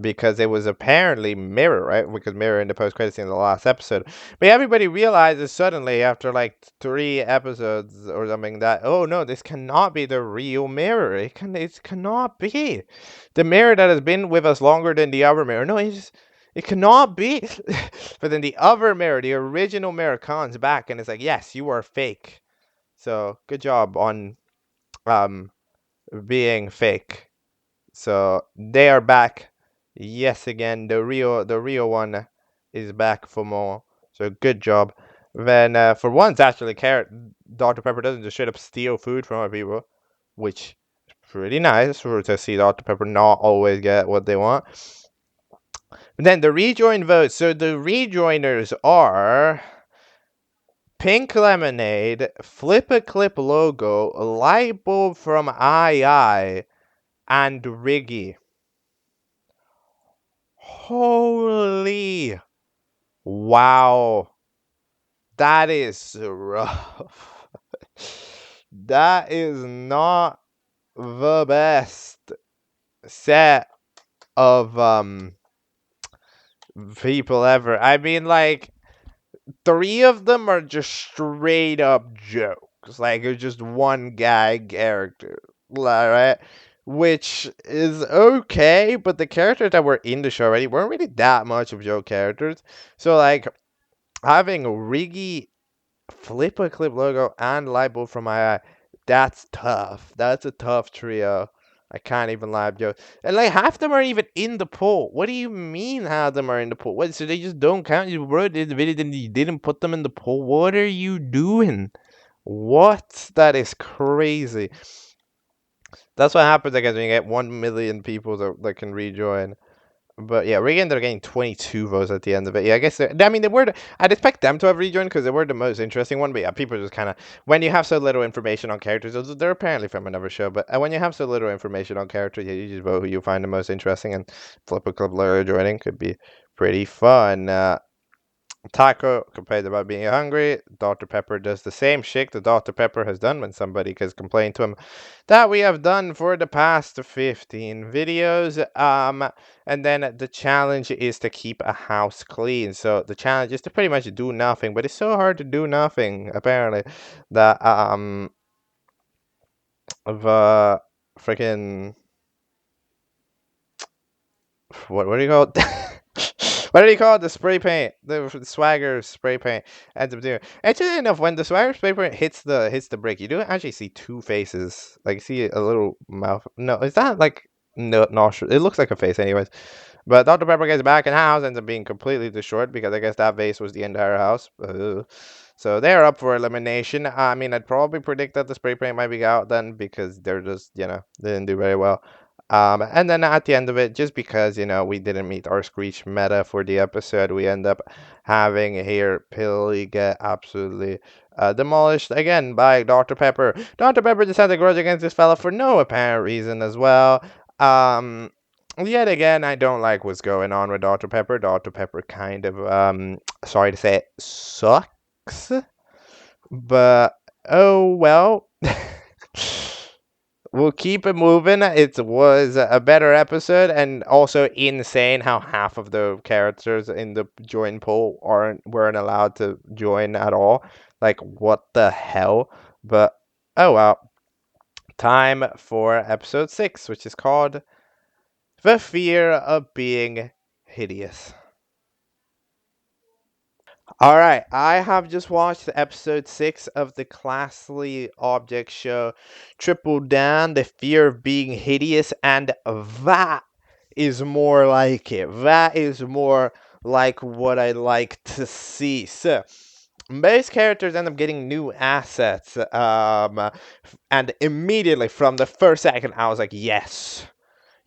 Speaker 1: because it was apparently Mirror, right? Because Mirror in the post-credits scene in the last episode. But everybody realizes suddenly after like 3 episodes or something that, oh no, this cannot be the real Mirror. It cannot be the Mirror that has been with us longer than the other Mirror. No, it cannot be. But then the other Mirror, the original Mirror, comes back and it's like, yes, you are fake. So good job on um being fake. So they are back. Yes, again, the real one is back for more. So good job. Then for once, actually, Dr. Pepper doesn't just straight up steal food from other people, which is pretty nice for to see Dr. Pepper not always get what they want. But then the rejoin votes. So the rejoiners are Pink Lemonade, Flip a Clip logo, Light Bulb from II, and Riggy. Holy wow. That is rough. That is not the best set of people ever. I mean, like, 3 of them are just straight up jokes. Like, it's just one gag character. Right? Which is okay, but the characters that were in the show already weren't really that much of joke characters. So, like, having Riggy, Flip a Clip logo, and Lightbulb from my eye, that's tough. That's a tough trio. I can't even lie, Joe. And like half them are even in the poll. What do you mean half of them are in the poll? What? So they just don't count? You wrote the video and you didn't put them in the poll. What are you doing? What? That is crazy. That's what happens, I guess, when you get 1 million people that can rejoin. But yeah, we ended up getting 22 votes at the end of it. Yeah, I guess I mean I'd expect them to have rejoined because they were the most interesting one. But yeah, people just kind of when you have so little information on characters, they're apparently from another show. But when you have so little information on characters, yeah, you just vote who you find the most interesting. And Flip a Club Lawyer joining could be pretty fun. Taco complains about being hungry. Dr. Pepper does the same shit that Dr. Pepper has done when somebody has complained to him that we have done for the past 15 videos. And then the challenge is to keep a house clean. So the challenge is to pretty much do nothing, but it's so hard to do nothing, apparently, that the freaking what do you call it? What do you call it? The spray paint, the swagger spray paint ends up doing. Actually, enough when the swagger spray paint hits the brick, you do actually see 2 faces. Like you see a little mouth. No, is that like no nostril? It looks like a face, anyways. But Dr. Pepper gets back in house, ends up being completely destroyed because I guess that vase was the entire house. So they're up for elimination. I mean, I'd probably predict that the spray paint might be out then because they're just they didn't do very well. And then at the end of it, just because, we didn't meet our Screech meta for the episode, we end up having here Pilly get absolutely demolished again by Dr. Pepper. Dr. Pepper just had a grudge against this fella for no apparent reason as well. Yet again, I don't like what's going on with Dr. Pepper. Dr. Pepper kind of, sorry to say it, sucks. But, oh well. We'll keep it moving. It was a better episode, and also insane how half of the characters in the join poll weren't allowed to join at all. Like, what the hell? But oh well. Time for episode 6, which is called The Fear of Being Hideous. All right, I have just watched episode 6 of the Classly Object show, Triple Down, The Fear of Being Hideous, and that is more like it. That is more like what I like to see. So, most characters end up getting new assets, and immediately from the first second, I was like, yes.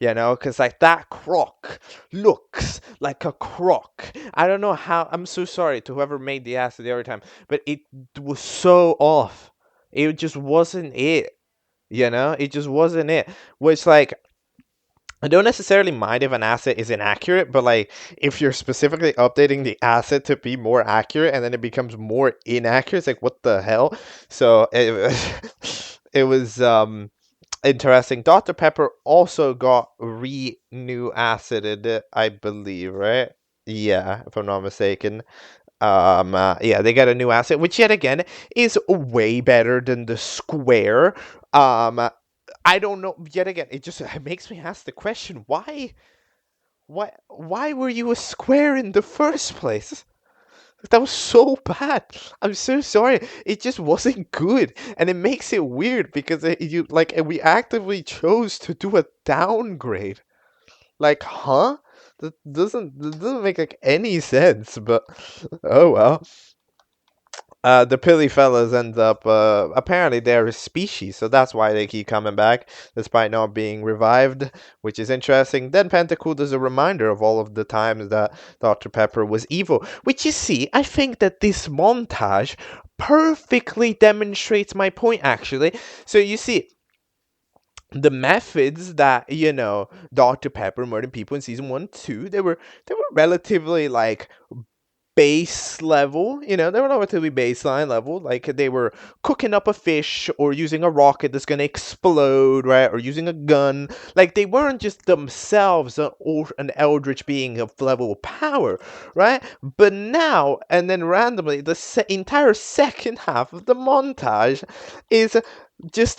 Speaker 1: you know, because like that croc looks like a croc. I don't know how. I'm so sorry to whoever made the acid every time, but it was so off. It just wasn't it. You know, it just wasn't it. Which like I don't necessarily mind if an asset is inaccurate, but like if you're specifically updating the asset to be more accurate and then it becomes more inaccurate, it's like what the hell? So it was interesting. Dr. Pepper also got new acided, I believe, right? Yeah, if I'm not mistaken. Yeah, they got a new asset, which yet again is way better than the square. Um, I don't know. Yet again, it makes me ask the question: why were you a square in the first place? That was so bad. I'm so sorry. It just wasn't good, and it makes it weird because we actively chose to do a downgrade. Like, huh? That doesn't make like any sense. But oh well. The pilly fellas end up apparently they're a species, so that's why they keep coming back despite not being revived, which is interesting. Then Pentacool does a reminder of all of the times that Dr. Pepper was evil, which you see, I think that this montage perfectly demonstrates my point actually. So you see, the methods that Dr. Pepper murdered people in season 1 2, they were relatively like base level, they were relatively baseline level. Like they were cooking up a fish or using a rocket that's gonna explode, right? Or using a gun. Like they weren't just themselves an eldritch being of level of power, right? But now and then randomly, the entire second half of the montage is it's just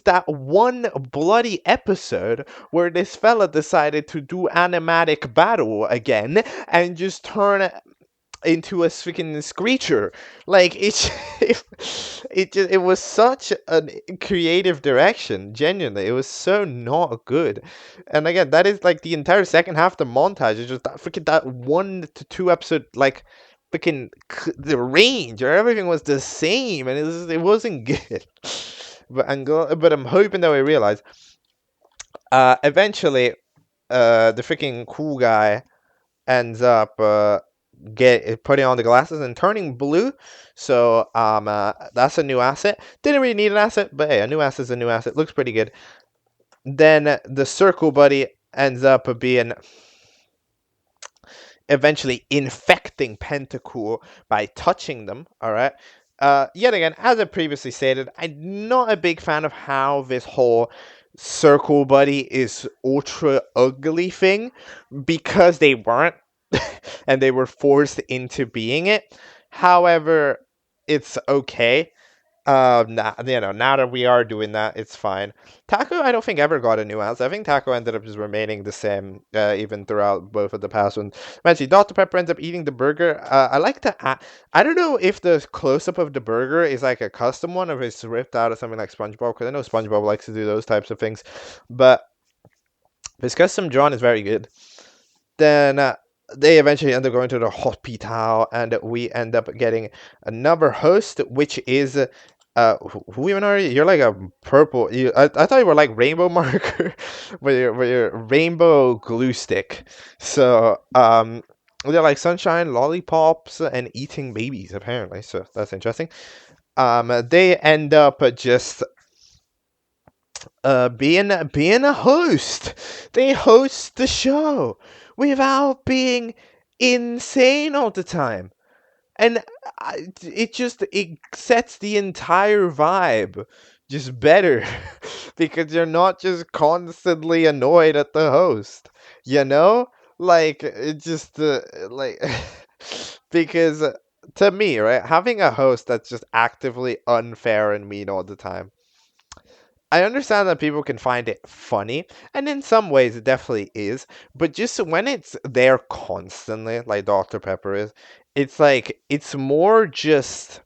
Speaker 1: that one bloody episode where this fella decided to do animatic battle again and just turn into a freaking screecher. Like it was such a creative direction. Genuinely, it was so not good. And again, that is like the entire second half of the montage is just that 1 to 2 episode like freaking the range or everything was the same, and it wasn't good. But I'm hoping that we realize eventually the freaking cool guy ends up putting on the glasses and turning blue. So that's a new asset. Didn't really need an asset, but hey, a new asset is a new asset. Looks pretty good. Then the circle buddy ends up being eventually infecting Pentacool by touching them. All right. Yet again, as I previously stated, I'm not a big fan of how this whole circle buddy is ultra ugly thing because they weren't and they were forced into being it. However, it's okay. Now that we are doing that, it's fine. Taco, I don't think ever got a new house. I think Taco ended up just remaining the same, even throughout both of the past ones. Eventually, Dr. Pepper ends up eating the burger. I like the. I don't know if the close up of the burger is like a custom one, or if it's ripped out of something like SpongeBob, because I know SpongeBob likes to do those types of things. But this custom drawn is very good. Then they eventually end up going to the hospital, and we end up getting another host, which is who even are you? You're like a purple. I thought you were like rainbow marker, but you're rainbow glue stick. So they're like sunshine, lollipops, and eating babies apparently. So that's interesting. They end up just being a host. They host the show without being insane all the time. And it sets the entire vibe just better because you're not just constantly annoyed at the host, you know? Like it just like because to me, right, having a host that's just actively unfair and mean all the time, I understand that people can find it funny, and in some ways it definitely is, but just when it's there constantly, like Dr. Pepper is, it's like, it's more just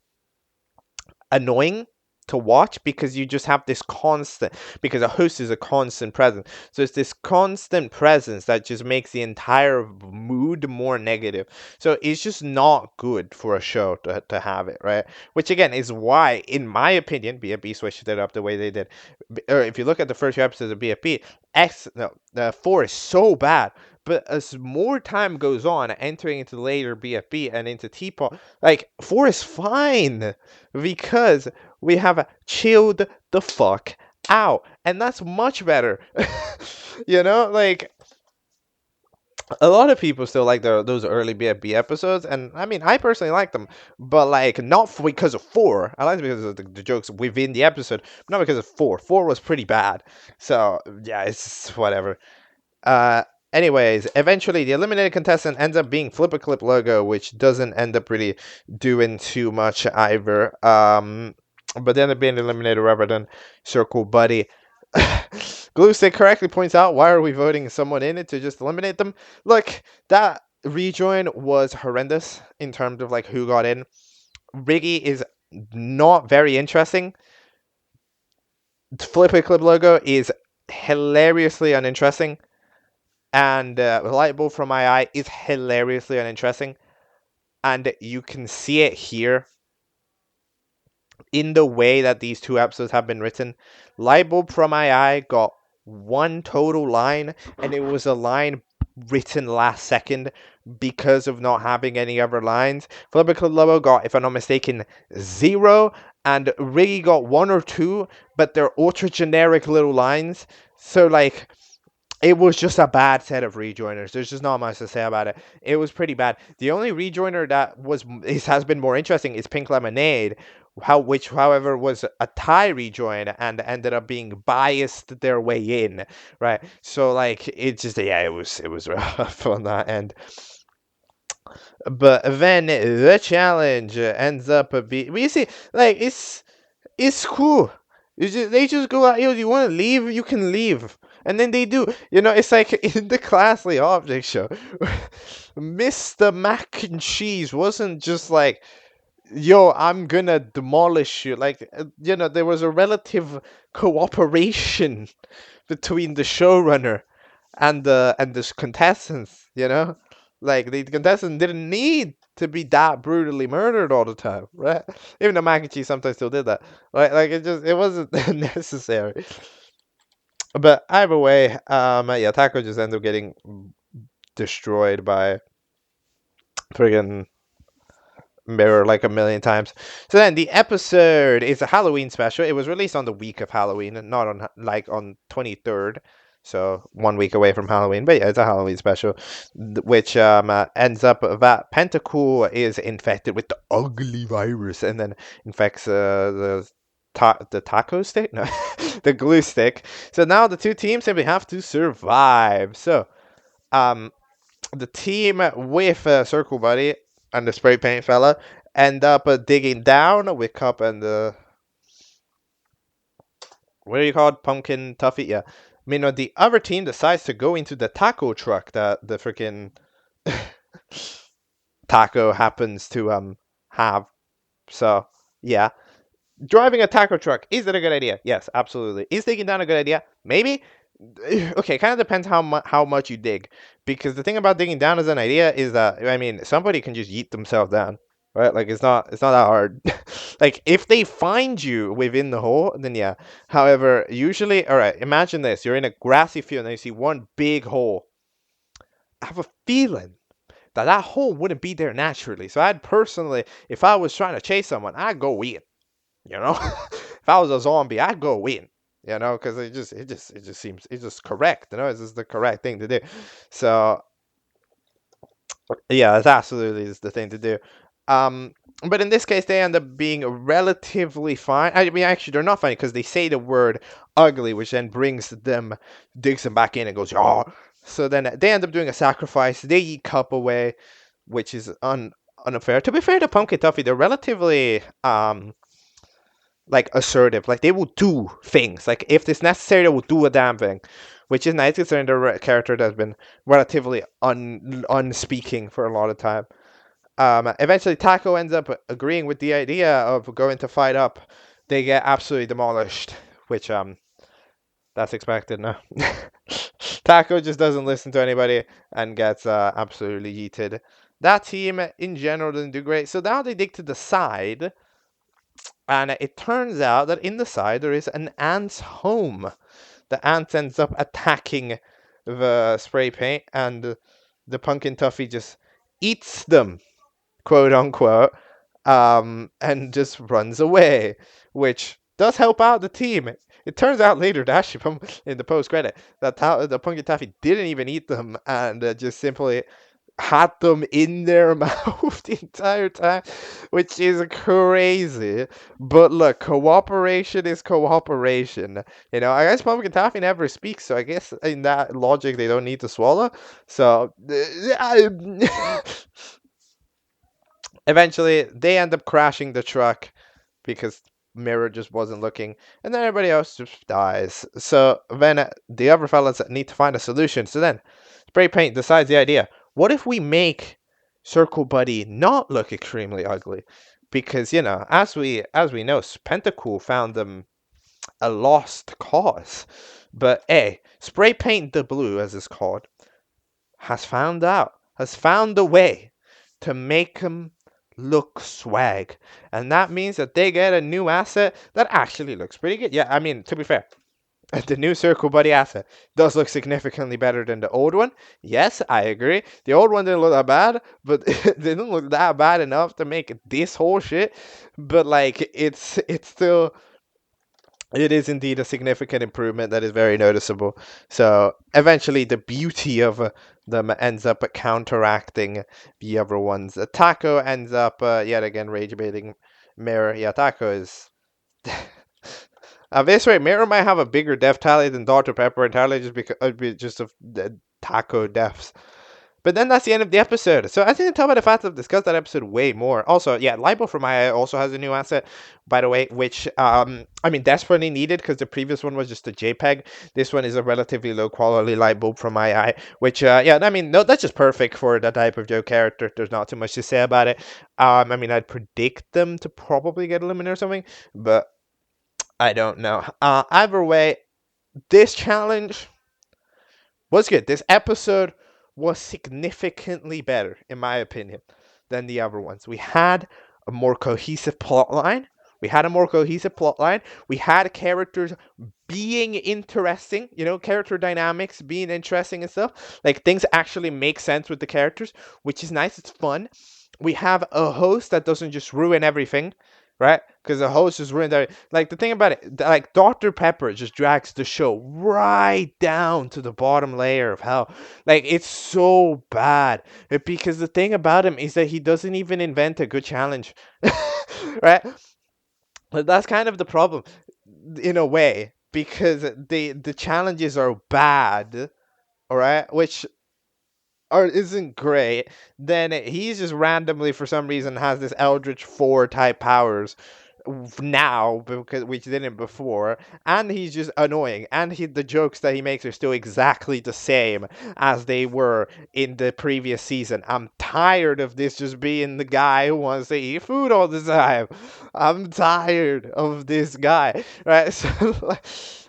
Speaker 1: annoying to watch because you just have this constant, because a host is a constant presence. So it's this constant presence that just makes the entire mood more negative. So it's just not good for a show to have it, right? Which again is why, in my opinion, BFB switched it up the way they did. Or if you look at the first few episodes of BFB, the 4 is so bad. But as more time goes on, entering into later BFB and into Teapot, like 4 is fine because we have chilled the fuck out, and that's much better. You know, like a lot of people still like those early BFB episodes, and I mean, I personally like them, but like not because of 4. I like it because of the jokes within the episode, but not because of 4. 4 was pretty bad, so yeah, it's whatever. Anyways, eventually the eliminated contestant ends up being Flipper Clip Logo, which doesn't end up really doing too much either. But they end up being eliminated rather than Circle Buddy. Glue Stick correctly points out, why are we voting someone in it to just eliminate them? Look, that rejoin was horrendous in terms of like who got in. Riggy is not very interesting. Flipper Clip Logo is hilariously uninteresting. And Lightbulb from my eye is hilariously uninteresting. And you can see it here in the way that these 2 episodes have been written. Lightbulb from my eye got 1 total line, and it was a line written last second because of not having any other lines. Flipper Club Lobo got, if I'm not mistaken, 0, and Riggy got 1 or 2, but they're ultra generic little lines. So like, it was just a bad set of rejoiners. There's just not much to say about it. It was pretty bad. The only rejoiner that has been more interesting is Pink Lemonade, which, however, was a tie rejoin and ended up being biased their way in, right? So like, it just, yeah, it was rough on that end. But then the challenge ends up we see, like, it's cool. They just go out. You want to leave? You can leave. And then they do. You know, it's like in the Classly Object Show, Mr. Mac and Cheese wasn't just like, yo, I'm gonna demolish you. Like, you know, there was a relative cooperation between the showrunner and the contestants, you know? Like, the contestants didn't need to be that brutally murdered all the time, right? Even though Mac and Cheese sometimes still did that. Right? Like, it wasn't necessary. But either way, yeah, Taco just ends up getting destroyed by friggin' Mirror like a million times. So then the episode is a Halloween special. It was released on the week of Halloween, and not on like on 23rd. So 1 week away from Halloween. But yeah, it's a Halloween special, which ends up that Pentacool is infected with the ugly virus and then infects the taco stick? No, the glue stick. So now the 2 teams simply have to survive. So the team with Circle Buddy and the spray paint fella end up digging down with Cup and the what are you called? Pumpkin Tuffy? Yeah. Meanwhile, the other team decides to go into the taco truck that the freaking taco happens to have. So yeah. Driving a taco truck, is it a good idea? Yes, absolutely. Is digging down a good idea? Maybe. Okay, kind of depends how much you dig, because the thing about digging down as an idea is that, I mean, somebody can just yeet themselves down, right? Like, it's not that hard. Like, if they find you within the hole, then yeah. However, usually, all right, imagine this: you're in a grassy field and you see one big hole. I have a feeling that hole wouldn't be there naturally. So I'd personally, if I was trying to chase someone, I'd go eat. You know, if I was a zombie, I'd go win. You know, because it just seems, it's just correct. You know, it's just the correct thing to do. So yeah, that's absolutely the thing to do. But in this case, they end up being relatively fine. I mean, actually, they're not fine because they say the word ugly, which then digs them back in and goes, oh. So then they end up doing a sacrifice. They eat Cup away, which is unfair. To be fair to Pumpkin Tuffy, they're relatively like assertive. Like, they will do things. Like, if it's necessary, they will do a damn thing, which is nice considering they're a character that's been relatively unspeaking for a lot of time. Eventually, Taco ends up agreeing with the idea of going to fight up they get absolutely demolished, which that's expected now. Taco just doesn't listen to anybody and gets absolutely yeeted. That team in general doesn't do great. So now they dig to the side, and it turns out that in the side there is an ant's home. The ant ends up attacking the spray paint, and the pumpkin toffee just eats them, quote unquote, and just runs away, which does help out the team. It turns out later, actually, in the post credit, that the pumpkin taffy didn't even eat them and just simply had them in their mouth the entire time, which is crazy. But look, cooperation is cooperation. You know, I guess pumpkin taffy never speaks, so I guess in that logic they don't need to swallow. So eventually they end up crashing the truck because Mirror just wasn't looking, and then everybody else just dies. So then the other fellas need to find a solution. So then Spray Paint decides the idea. What if we make Circle Buddy not look extremely ugly? Because, you know, as we know, Pentacool found them a lost cause. But hey, Spray Paint the Blue, as it's called, has found a way to make them look swag. And that means that they get a new asset that actually looks pretty good. Yeah, I mean, to be fair, the new Circle Buddy asset does look significantly better than the old one. Yes, I agree. The old one didn't look that bad, but it didn't look that bad enough to make this whole shit. But like, it's still, it is indeed a significant improvement that is very noticeable. So eventually, the beauty of them ends up counteracting the other ones. Taco ends up yet again rage baiting Mirror. Yeah, Taco is. At this rate, Mirror might have a bigger death tally than Dr. Pepper entirely just of the taco deaths. But then that's the end of the episode. So I think tell by the fact I've discussed that episode way more. Also, yeah, Libo from my eye also has a new asset, by the way, which I mean desperately needed because the previous one was just a JPEG. This one is a relatively low quality light bulb from my eye, which yeah, I mean no, that's just perfect for the type of Joe character. There's not too much to say about it. I mean I'd predict them to probably get eliminated or something, but I don't know. Either way, this challenge was good. This episode was significantly better, in my opinion, than the other ones. We had a more cohesive plot line. We had characters being interesting, you know, character dynamics being interesting and stuff. Like, things actually make sense with the characters, which is nice. It's fun. We have a host that doesn't just ruin everything, right? Because the host just ruined everything. Like, the thing about it, like, Dr. Pepper just drags the show right down to the bottom layer of hell. Like, it's so bad. Because the thing about him is that he doesn't even invent a good challenge, right? But that's kind of the problem, in a way, because the challenges are bad, all right, which isn't great. Then he's just randomly, for some reason, has this Eldritch 4 type powers now because which didn't before, and he's just annoying, and the jokes that he makes are still exactly the same as they were in the previous season. I'm tired of this just being the guy who wants to eat food all the time. I'm tired of this guy, right? So like,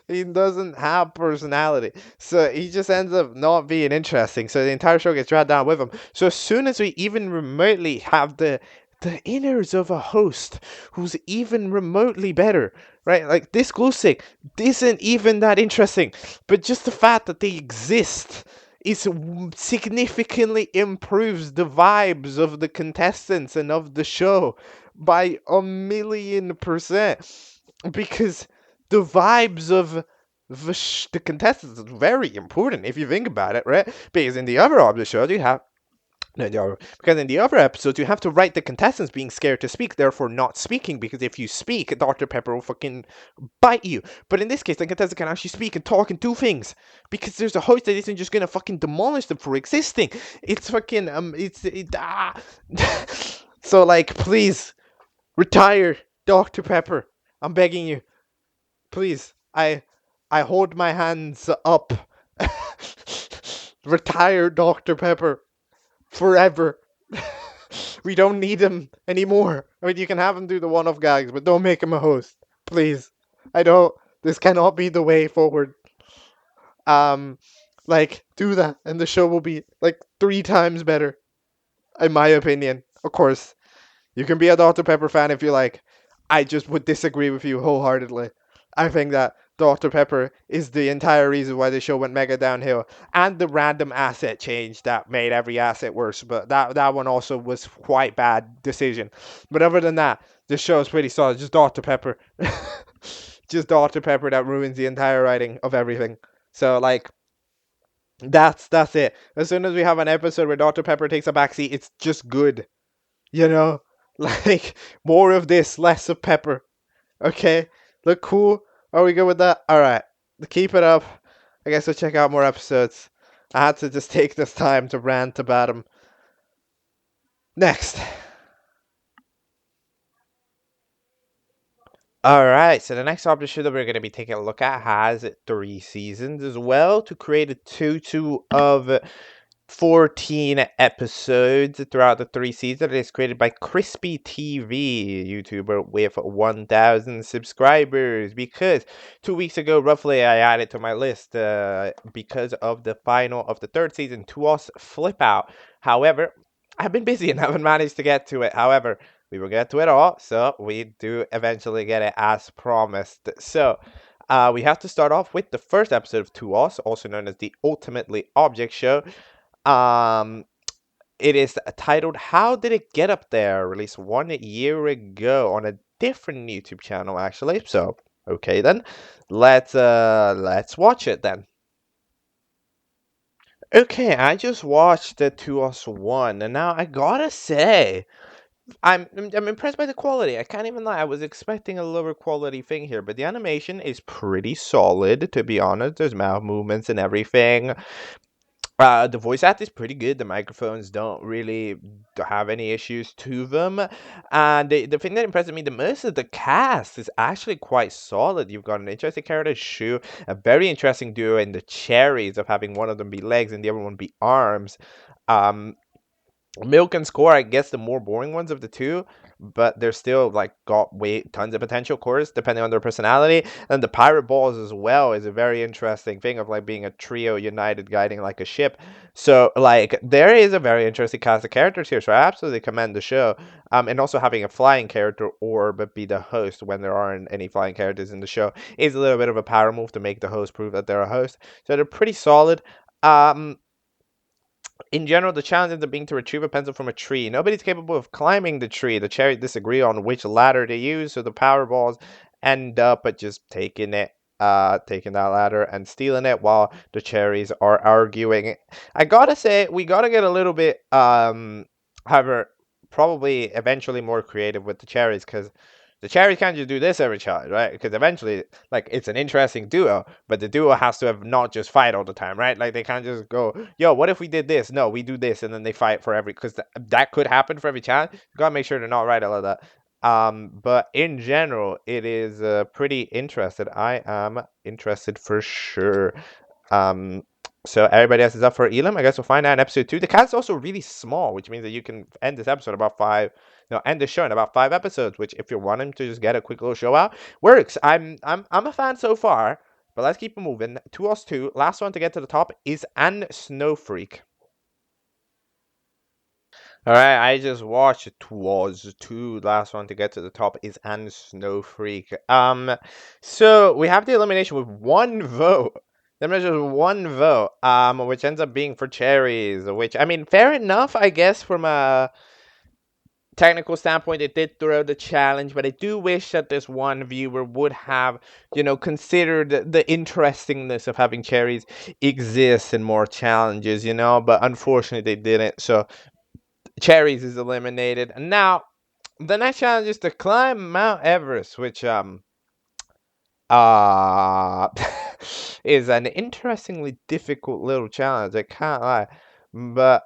Speaker 1: he doesn't have personality, so he just ends up not being interesting, so the entire show gets dragged down with him. So as soon as we even remotely have the inners of a host who's even remotely better, right? Like, this glue stick isn't even that interesting, but just the fact that they exist is significantly improves the vibes of the contestants and of the show by 1,000,000%, because the vibes of the contestants is very important if you think about it, right? Because in the other object shows you have because in the other episodes, you have to write the contestants being scared to speak, therefore not speaking, because if you speak, Dr. Pepper will fucking bite you. But in this case, the contestant can actually speak and talk and do things, because there's a host that isn't just gonna fucking demolish them for existing. It's fucking, So, like, please, retire, Dr. Pepper. I'm begging you. Please, I hold my hands up. Retire, Dr. Pepper. Forever. We don't need him anymore. I mean, you can have him do the one-off gags, but don't make him a host. Please. I don't. This cannot be the way forward. Um, like, do that, and the show will be, like, 3 times better, in my opinion. Of course, you can be a Dr. Pepper fan if you like. I just would disagree with you wholeheartedly. I think that Dr. Pepper is the entire reason why the show went mega downhill, and the random asset change that made every asset worse. But that one also was quite bad decision. But other than that, the show is pretty solid. Just Dr. Pepper, just Dr. Pepper that ruins the entire writing of everything. So like that's it. As soon as we have an episode where Dr. Pepper takes a backseat, it's just good. You know, like more of this, less of Pepper. Okay, look cool. Are we good with that? All right, keep it up. I guess we'll check out more episodes. I had to just take this time to rant about them. Next. All right, so the next object show that we're going to be taking a look at has 3 seasons as well to create a total of 14 episodes throughout the 3 seasons. It is created by Crispy TV, YouTuber with 1,000 subscribers. Because 2 weeks ago, roughly, I added to my list because of the final of the 3rd season, TUOS Flip Out. However, I've been busy and haven't managed to get to it. However, we will get to it all, so we do eventually get it as promised. So, we have to start off with the first episode of TUOS, also known as the Ultimately Object Show. Um, it is titled "How Did It Get Up There?" Released 1 year ago on a different YouTube channel, actually. So, okay then, let's watch it then. Okay, I just watched the 2-1, and now I gotta say, I'm impressed by the quality. I can't even lie. I was expecting a lower quality thing here, but the animation is pretty solid, to be honest. There's mouth movements and everything. The voice act is pretty good. The microphones don't really have any issues to them. And the thing that impresses me the most is the cast is actually quite solid. You've got an interesting character, Shu, a very interesting duo in the cherries of having one of them be legs and the other one be arms. Um, Milk and Score, I guess, the more boring ones of the two, but they're still like got way tons of potential, of course, depending on their personality. And the Pirate Balls as well is a very interesting thing of like being a trio united guiding like a ship. So like there is a very interesting cast of characters here. So I absolutely commend the show. And also having a flying character or but be the host when there aren't any flying characters in the show is a little bit of a power move to make the host prove that they're a host. So they're pretty solid. In general, the challenge ends up being to retrieve a pencil from a tree. Nobody's capable of climbing the tree. The cherries disagree on which ladder to use, so the power balls end up at just taking that ladder and stealing it while the cherries are arguing. I gotta say, we gotta get a little bit, however, probably eventually more creative with the cherries because the cherries can't just do this every challenge, right? Because eventually, like, it's an interesting duo, but the duo has to have not just fight all the time, right? Like, they can't just go, yo, what if we did this? No, we do this, and then they fight for every, because that could happen for every challenge. You gotta make sure they're not right all of that. But in general, it is pretty interested. I am interested for sure. Um, so everybody else is up for Elam. I guess we'll find out in episode 2. The cat's also really small, which means that you can end this episode about 5, end the show in about 5 episodes. Which, if you're wanting to just get a quick little show out, works. I'm a fan so far. But let's keep it moving. 2-2. Last one to get to the top is an SnowFreak. All right, I just watched TUOS 2. Last one to get to the top is an SnowFreak. So we have the elimination with 1 vote. Then there's just 1 vote, which ends up being for cherries. Which I mean, fair enough, I guess, from a technical standpoint. It did throw the challenge, but I do wish that this one viewer would have, considered the interestingness of having cherries exist in more challenges. But unfortunately they didn't. So cherries is eliminated, and now the next challenge is to climb Mount Everest, which uh is an interestingly difficult little challenge. I can't lie, but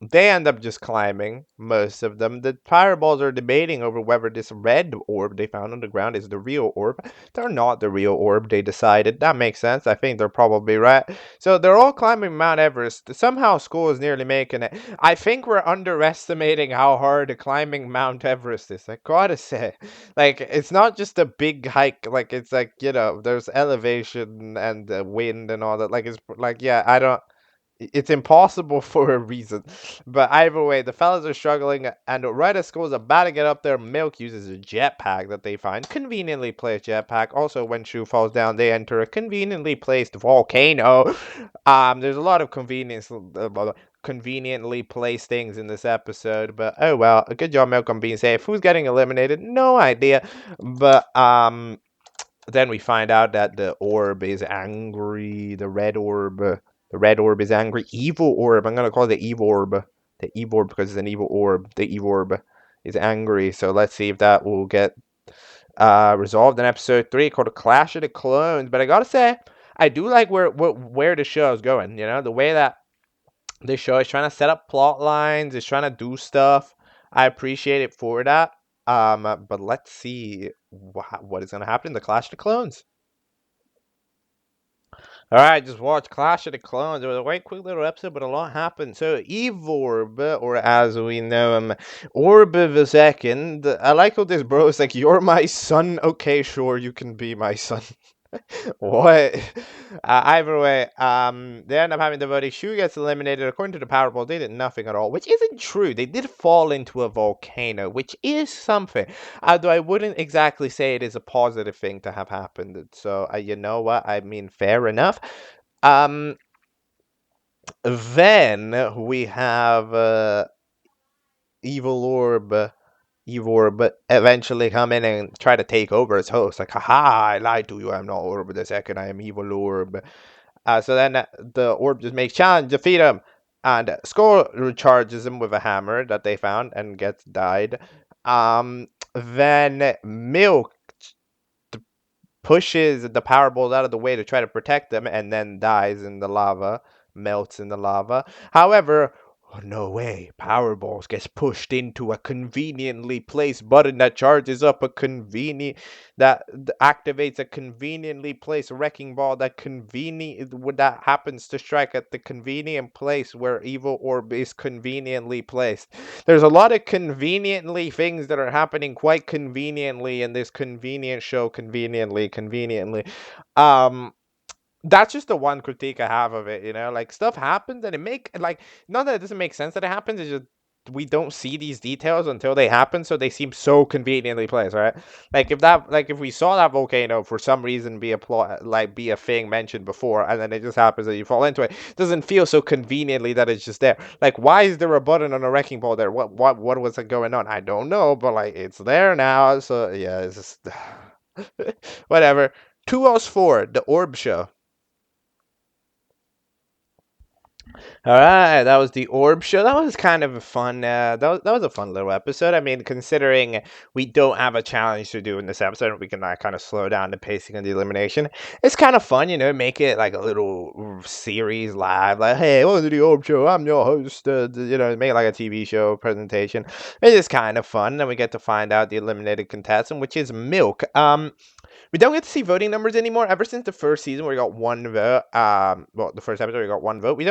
Speaker 1: They end up just climbing, most of them. The fireballs are debating over whether this red orb they found on the ground is the real orb. They're not the real orb, they decided. That makes sense. I think they're probably right. So they're all climbing Mount Everest. Somehow school is nearly making it. I think we're underestimating how hard climbing Mount Everest is. I gotta say. Like, it's not just a big hike. Like, it's like, there's elevation and wind and all that. Like, it's like, yeah, I don't. It's impossible for a reason. But either way, the fellas are struggling, and right as school's about to get up there, Milk uses a jetpack that they find. Conveniently placed jetpack. Also, when Shu falls down, they enter a conveniently placed volcano. There's a lot of conveniently placed things in this episode, but oh well. A good job, Milk, on being safe. Who's getting eliminated? No idea. But then we find out that the orb is angry. The red orb. The red orb is angry. Evil orb. I'm gonna call it the evil orb. The evil orb because it's an evil orb. The evil orb is angry. So let's see if that will get resolved in episode 3 called Clash of the Clones. But I gotta say, I do like where the show is going. The way that this show is trying to set up plot lines, is trying to do stuff. I appreciate it for that. But let's see what is gonna happen in the Clash of the Clones. All right, just watch Clash of the Clones. It was a very quick little episode, but a lot happened. So, Evorb, or as we know him, Orb the Second. I like how this bro is like, "You're my son." Okay, sure, you can be my son. What? Either way, they end up having the voting. Shu gets eliminated. According to the Powerball, they did nothing at all, which isn't true. They did fall into a volcano, which is something. Although I wouldn't exactly say it is a positive thing to have happened. So, you know what? I mean, fair enough. Um, then we have Evil Orb. Evorb eventually come in and try to take over as host. Like, haha, I lied to you. I'm not Orb the Second. I am Evil Orb. So then the Orb just makes challenge, defeat him. And Skull recharges him with a hammer that they found and gets died. Then Milk pushes the Powerballs out of the way to try to protect them and then dies in the lava, melts in the lava. However, oh, no way. Powerballs gets pushed into a conveniently placed button that charges up that activates a conveniently placed wrecking ball that happens to strike at the convenient place where Evil Orb is conveniently placed. There's a lot of conveniently things that are happening quite conveniently in this convenient show. Conveniently. Um, that's just the one critique I have of it, like stuff happens and not that it doesn't make sense that it happens, it's just we don't see these details until they happen, so they seem so conveniently placed, right? If we saw that volcano for some reason be a thing mentioned before, and then it just happens that you fall into it, doesn't feel so conveniently that it's just there. Like, why is there a button on a wrecking ball there? What was it going on? I don't know, but like it's there now, so yeah, it's just whatever. TUOS 4, the Orb Show. All right, that was the Orb Show. That was kind of a fun. That was a fun little episode. I mean, considering we don't have a challenge to do in this episode, we can kind of slow down the pacing of the elimination. It's kind of fun, make it like a little series live. Like, hey, welcome to the Orb Show. I'm your host. Make it like a TV show presentation. It is kind of fun, and we get to find out the eliminated contestant, which is Milk. We don't get to see voting numbers anymore. Ever since the first season, where we got one vote. The first episode we got one vote.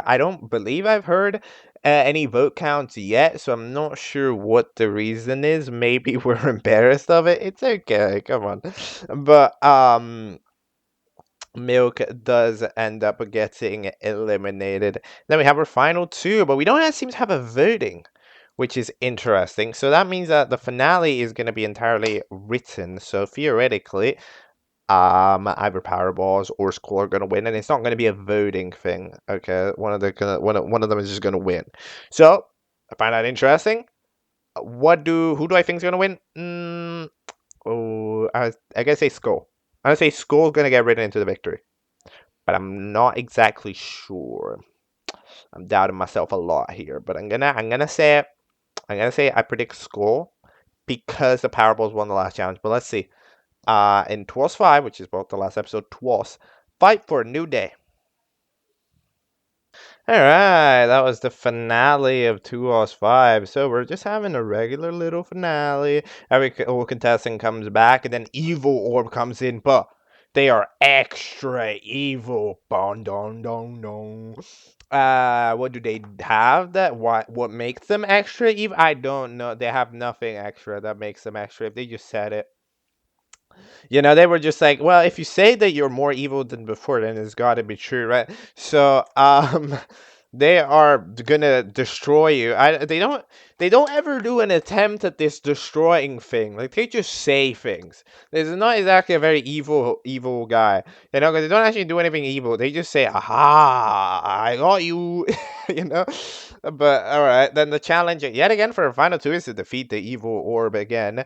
Speaker 1: I don't believe I've heard any vote counts yet, so I'm not sure what the reason is. Maybe we're embarrassed of it. It's okay. Come on, but Milk does end up getting eliminated. Then we have our final two, but we don't seem to have a voting, which is interesting. So that means that the finale is going to be entirely written. So theoretically, either Powerballs or Skull are going to win, and it's not going to be a voting thing. Okay, one of them is just going to win. So I find that interesting. Who do I think is going to win? I gotta say Skull. I'm gonna say Skull's going to get written into the victory, but I'm not exactly sure. I'm doubting myself a lot here, but I'm gonna say I predict Skull because the Powerballs won the last challenge. But let's see. In TUOS 5, which is both the last episode, TUOS, Fight for a New Day. All right, that was the finale of TUOS 5. So we're just having a regular little finale. Every contestant comes back, and then Evil Orb comes in, but they are extra evil. Bon don don don. What do they have that? What makes them extra evil? I don't know. They have nothing extra that makes them extra. They just said it. They were just like, well, if you say that you're more evil than before, then it's got to be true, right? So, they are gonna destroy you. They don't ever do an attempt at this destroying thing. Like they just say things. This is not exactly a very evil guy, because they don't actually do anything evil. They just say, "Aha, I got you," you know. But all right, then the challenge yet again for a final two is to defeat the evil orb again.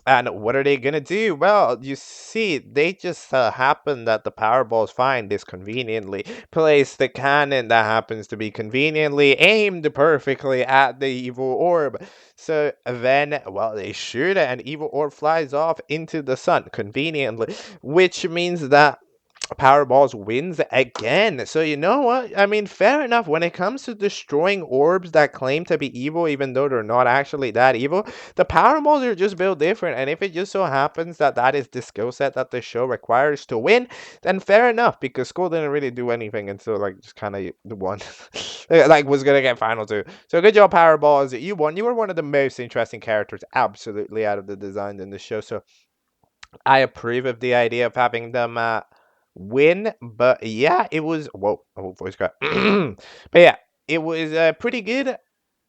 Speaker 1: And what are they gonna do? Well, you see, they just happen that the Powerballs find this conveniently, place the cannon that happens to be conveniently aimed perfectly at the evil orb. So then, well, they shoot it, and evil orb flies off into the sun conveniently, which means that Powerballs wins again. So you know what? I mean, fair enough. When it comes to destroying orbs that claim to be evil, even though they're not actually that evil, the Powerballs are just built different. And if it just so happens that that is the skill set that the show requires to win, then fair enough. Because Skull didn't really do anything until like just kind of the one, like was gonna get final two. So good job, Powerballs. You won. You were one of the most interesting characters, absolutely, out of the designs in the show. So I approve of the idea of having them win, but yeah, it was voice crack. But yeah, it was pretty good.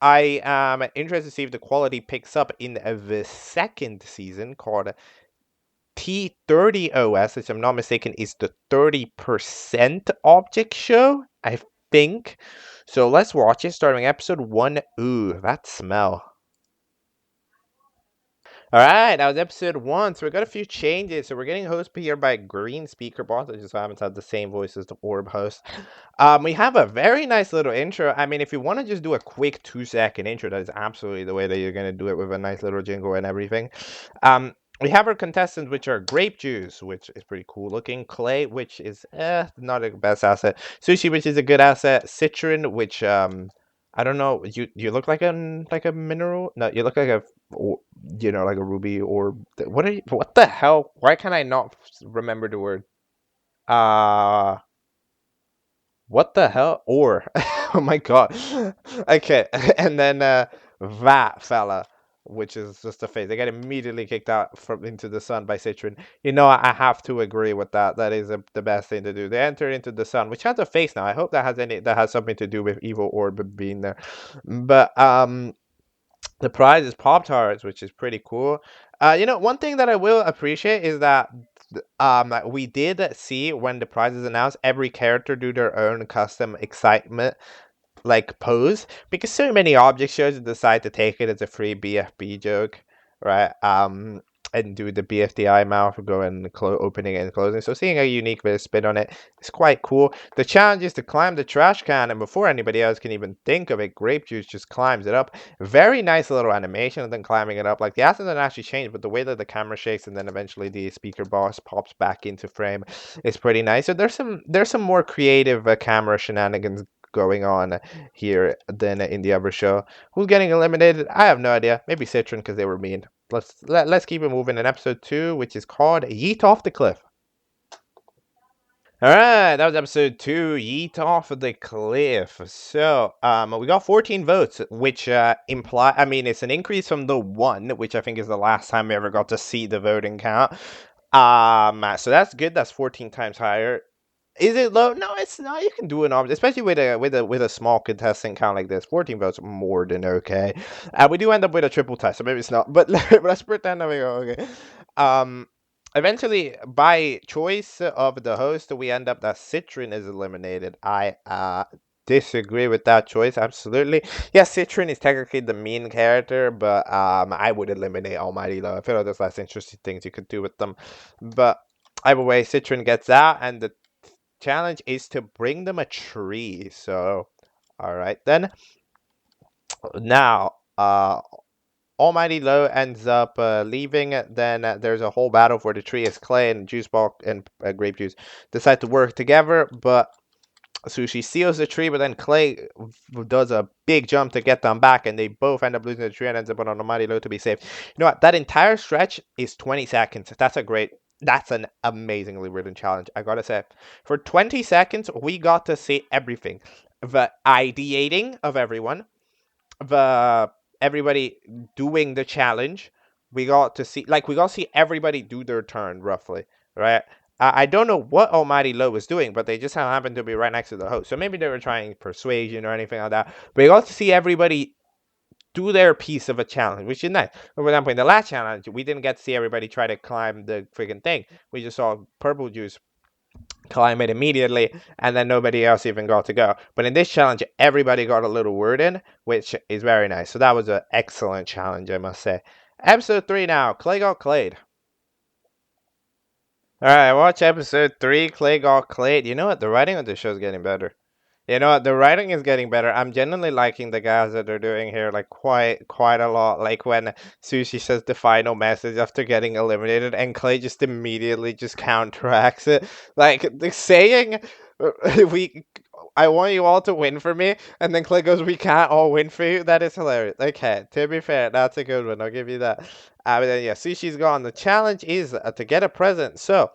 Speaker 1: I am interested to see if the quality picks up in the second season called TUOS, which I'm not mistaken is the 30% object show, I think. So let's watch it starting episode 1. Ooh, that smell. All right, that was episode 1. So we got a few changes. So we're getting hosted here by Green Speaker Boss. I just happens to have the same voice as the Orb host. We have a very nice little intro. I mean, if you want to just do a quick 2-second intro, that is absolutely the way that you're going to do it with a nice little jingle and everything. We have our contestants, which are Grape Juice, which is pretty cool looking. Clay, which is not the best asset. Sushi, which is a good asset. Citron, which I don't know. You look like a mineral. No, you look like like a ruby or what are you? What the hell? Why can I not remember the word? Uh what the hell? Or oh my god. Okay, and then that fella, which is just a face. They get immediately kicked out from into the sun by Citron. I have to agree with that. That is the best thing to do. They enter into the sun, which has a face now. I hope that has something to do with evil orb being there. But the prize is Pop Tarts, which is pretty cool. One thing that I will appreciate is that we did see when the prize is announced, every character do their own custom excitement like pose, because so many object shows decide to take it as a free BFB joke, right? And do the BFDI mouth go and opening and closing. So seeing a unique bit of spin on it is quite cool. The challenge is to climb the trash can, and before anybody else can even think of it, Grape Juice just climbs it up. Very nice little animation of them climbing it up. Like the asset doesn't actually change, but the way that the camera shakes and then eventually the speaker boss pops back into frame is pretty nice. So there's some more creative camera shenanigans going on here than in the other show. Who's getting eliminated? I have no idea. Maybe Citron because they were mean. Let's keep it moving in episode 2, which is called Yeet Off the Cliff. All right, that was episode 2, Yeet Off the Cliff. So, we got 14 votes, which it's an increase from the 1, which I think is the last time we ever got to see the voting count. So that's good. That's 14 times higher. Is it low? No, it's not. You can do an option, especially with a small contestant count like this. 14 votes more than okay. We do end up with a triple tie, so maybe it's not. But let's pretend that we go okay. Eventually, by choice of the host, we end up that Citron is eliminated. I disagree with that choice. Absolutely. Yes, Citron is technically the mean character, but I would eliminate Almighty Low. I feel like there's less interesting things you could do with them. But either way, Citron gets out, and the challenge is to bring them a tree. So, all right then. Now, Almighty Low ends up leaving. Then there's a whole battle for the tree as Clay and Juice Ball and Grape Juice decide to work together. But Sushi seals the tree, but then Clay does a big jump to get them back, and they both end up losing the tree and ends up on Almighty Low to be saved. You know what? That entire stretch is 20 seconds. That's an amazingly written challenge, I gotta say. For 20 seconds, we got to see everything. The ideating of everyone, the everybody doing the challenge. We got to see everybody do their turn roughly, right? I don't know what Almighty Low was doing, but they just happened to be right next to the host. So maybe they were trying persuasion or anything like that. But we got to see everybody do their piece of a challenge, which is nice. For example, in the last challenge, we didn't get to see everybody try to climb the freaking thing. We just saw Purple Juice climb it immediately, and then nobody else even got to go. But in this challenge, everybody got a little word in, which is very nice. So that was an excellent challenge, I must say. Episode 3 now. Clay got clayed. Alright, watch episode 3. Clay got clayed. You know what? The writing of the show is getting better. You know what? The writing is getting better. I'm genuinely liking the guys that they're doing here, like quite a lot. Like when Sushi says the final message after getting eliminated, and Clay just immediately just counteracts it, like the saying, "We, I want you all to win for me," and then Clay goes, "We can't all win for you." That is hilarious. Okay, to be fair, that's a good one. I'll give you that. But then yeah, Sushi's gone. The challenge is to get a present. So.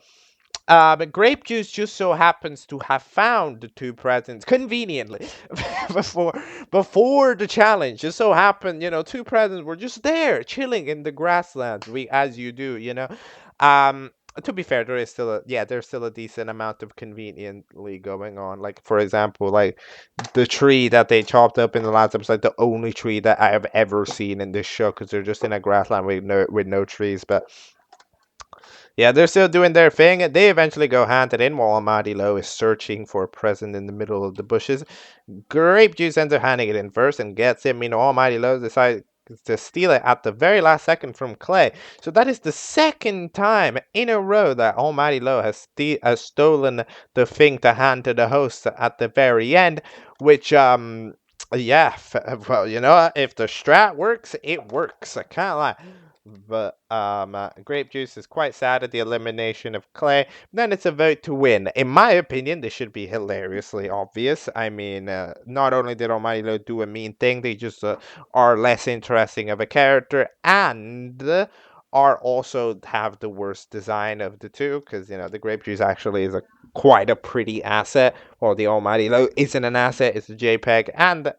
Speaker 1: But Grape Juice just so happens to have found the two presents conveniently before before the challenge. Just so happened, two presents were just there, chilling in the grasslands. As you do, To be fair, there's still a decent amount of conveniently going on. Like for example, like the tree that they chopped up in the last episode, the only tree that I have ever seen in this show, because they're just in a grassland with no trees, but. Yeah, they're still doing their thing. They eventually go hunted in while Almighty Low is searching for a present in the middle of the bushes. Grape Juice ends up handing it in first and gets it. Meanwhile, Almighty Low decides to steal it at the very last second from Clay. So that is the second time in a row that Almighty Low has stolen the thing to hand to the host at the very end, which yeah, well, if the strat works, it works. I can't lie. But Grape Juice is quite sad at the elimination of Clay. Then it's a vote to win. In my opinion, this should be hilariously obvious. I mean, not only did Almighty Low do a mean thing, they just are less interesting of a character and are also have the worst design of the two, because the Grape Juice actually is quite a pretty asset, while the Almighty Low isn't an asset, it's a JPEG, and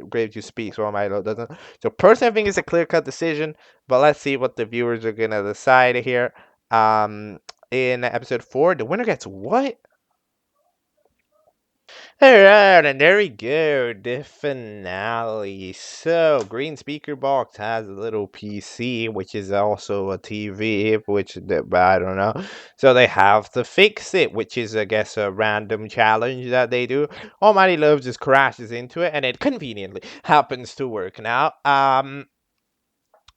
Speaker 1: Grape Juice speaks, Almighty Low doesn't. So personally, I think it's a clear-cut decision. But let's see what the viewers are gonna decide here. In episode 4, the winner gets what? Alright, and there we go, the finale. So, Green Speaker Box has a little PC, which is also a TV, which I don't know. So they have to fix it, which is, I guess, a random challenge that they do. Almighty Love just crashes into it, and it conveniently happens to work now.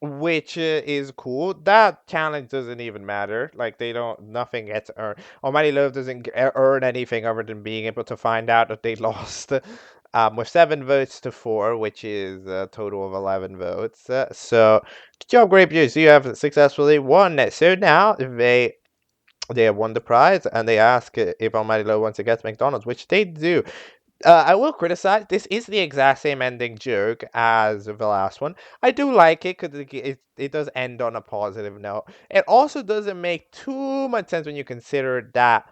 Speaker 1: Which is cool. That challenge doesn't even matter. Like nothing gets earned. Almighty Love doesn't earn anything other than being able to find out that they lost. With 7 votes to 4, which is a total of 11 votes. So, good job, Grape Juice. You have successfully won. So now they have won the prize, and they ask if Almighty Love wants to get to McDonald's, which they do. I will criticize. This is the exact same ending joke as the last one. I do like it because it does end on a positive note. It also doesn't make too much sense when you consider that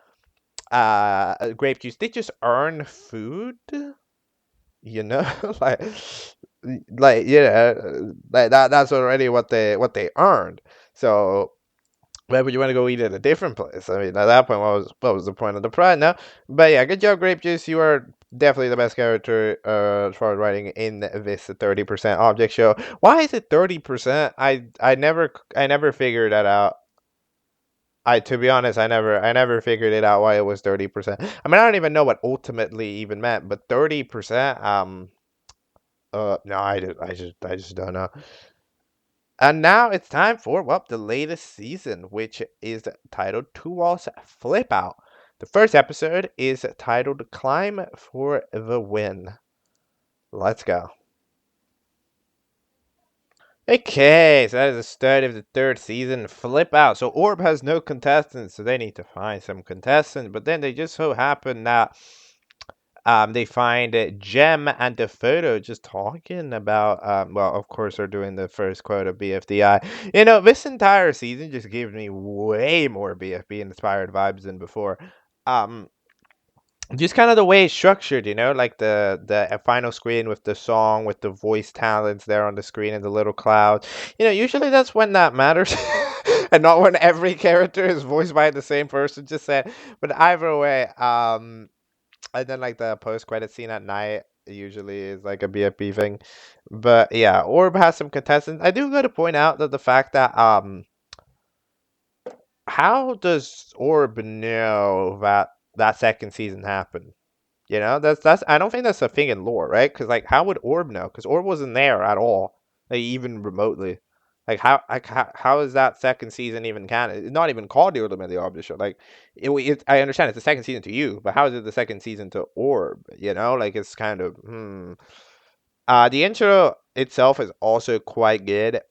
Speaker 1: Grape Juice did just earn food. like like that's already what they earned. So why would you want to go eat at a different place? I mean, at that point, what was the point of the prize? No, but yeah, good job, Grape Juice. You are definitely the best character as far as writing in this 30% object show. Why is it 30%? I never figured that out. To be honest, I never figured it out why it was 30%. I mean, I don't even know what ultimately even meant, but 30%. No, I just don't know. And now it's time for, well, the latest season, which is titled TUOS Flip Out. The first episode is titled Climb for the Win. Let's go. Okay, so that is the start of the third season, Flip Out. So Orb has no contestants, so they need to find some contestants. But then they just so happen that They find Gem and the photo just talking about, well, of course, they're doing the first quote of BFDI. You know, this entire season just gives me way more BFB inspired vibes than before. Um, just kind of the way it's structured, you know, like the final screen with the song, with the voice talents there on the screen and the little cloud. You know, usually that's when that matters, and not when every character is voiced by the same person. Just said, but either way, and then like the post credit scene at night usually is like a BFB thing. But yeah, Orb has some contestants. I do got to point out that the fact that how does Orb know that that second season happened? You know, that's I don't think that's a thing in lore, right? Because like, how would Orb know? Because Orb wasn't there at all, like even remotely. How is that second season even canon? It's not even called the Ultimate Object Show. Like, I understand it's the second season to you, but how is it the second season to Orb? You know, like it's kind of hmm. The intro itself is also quite good,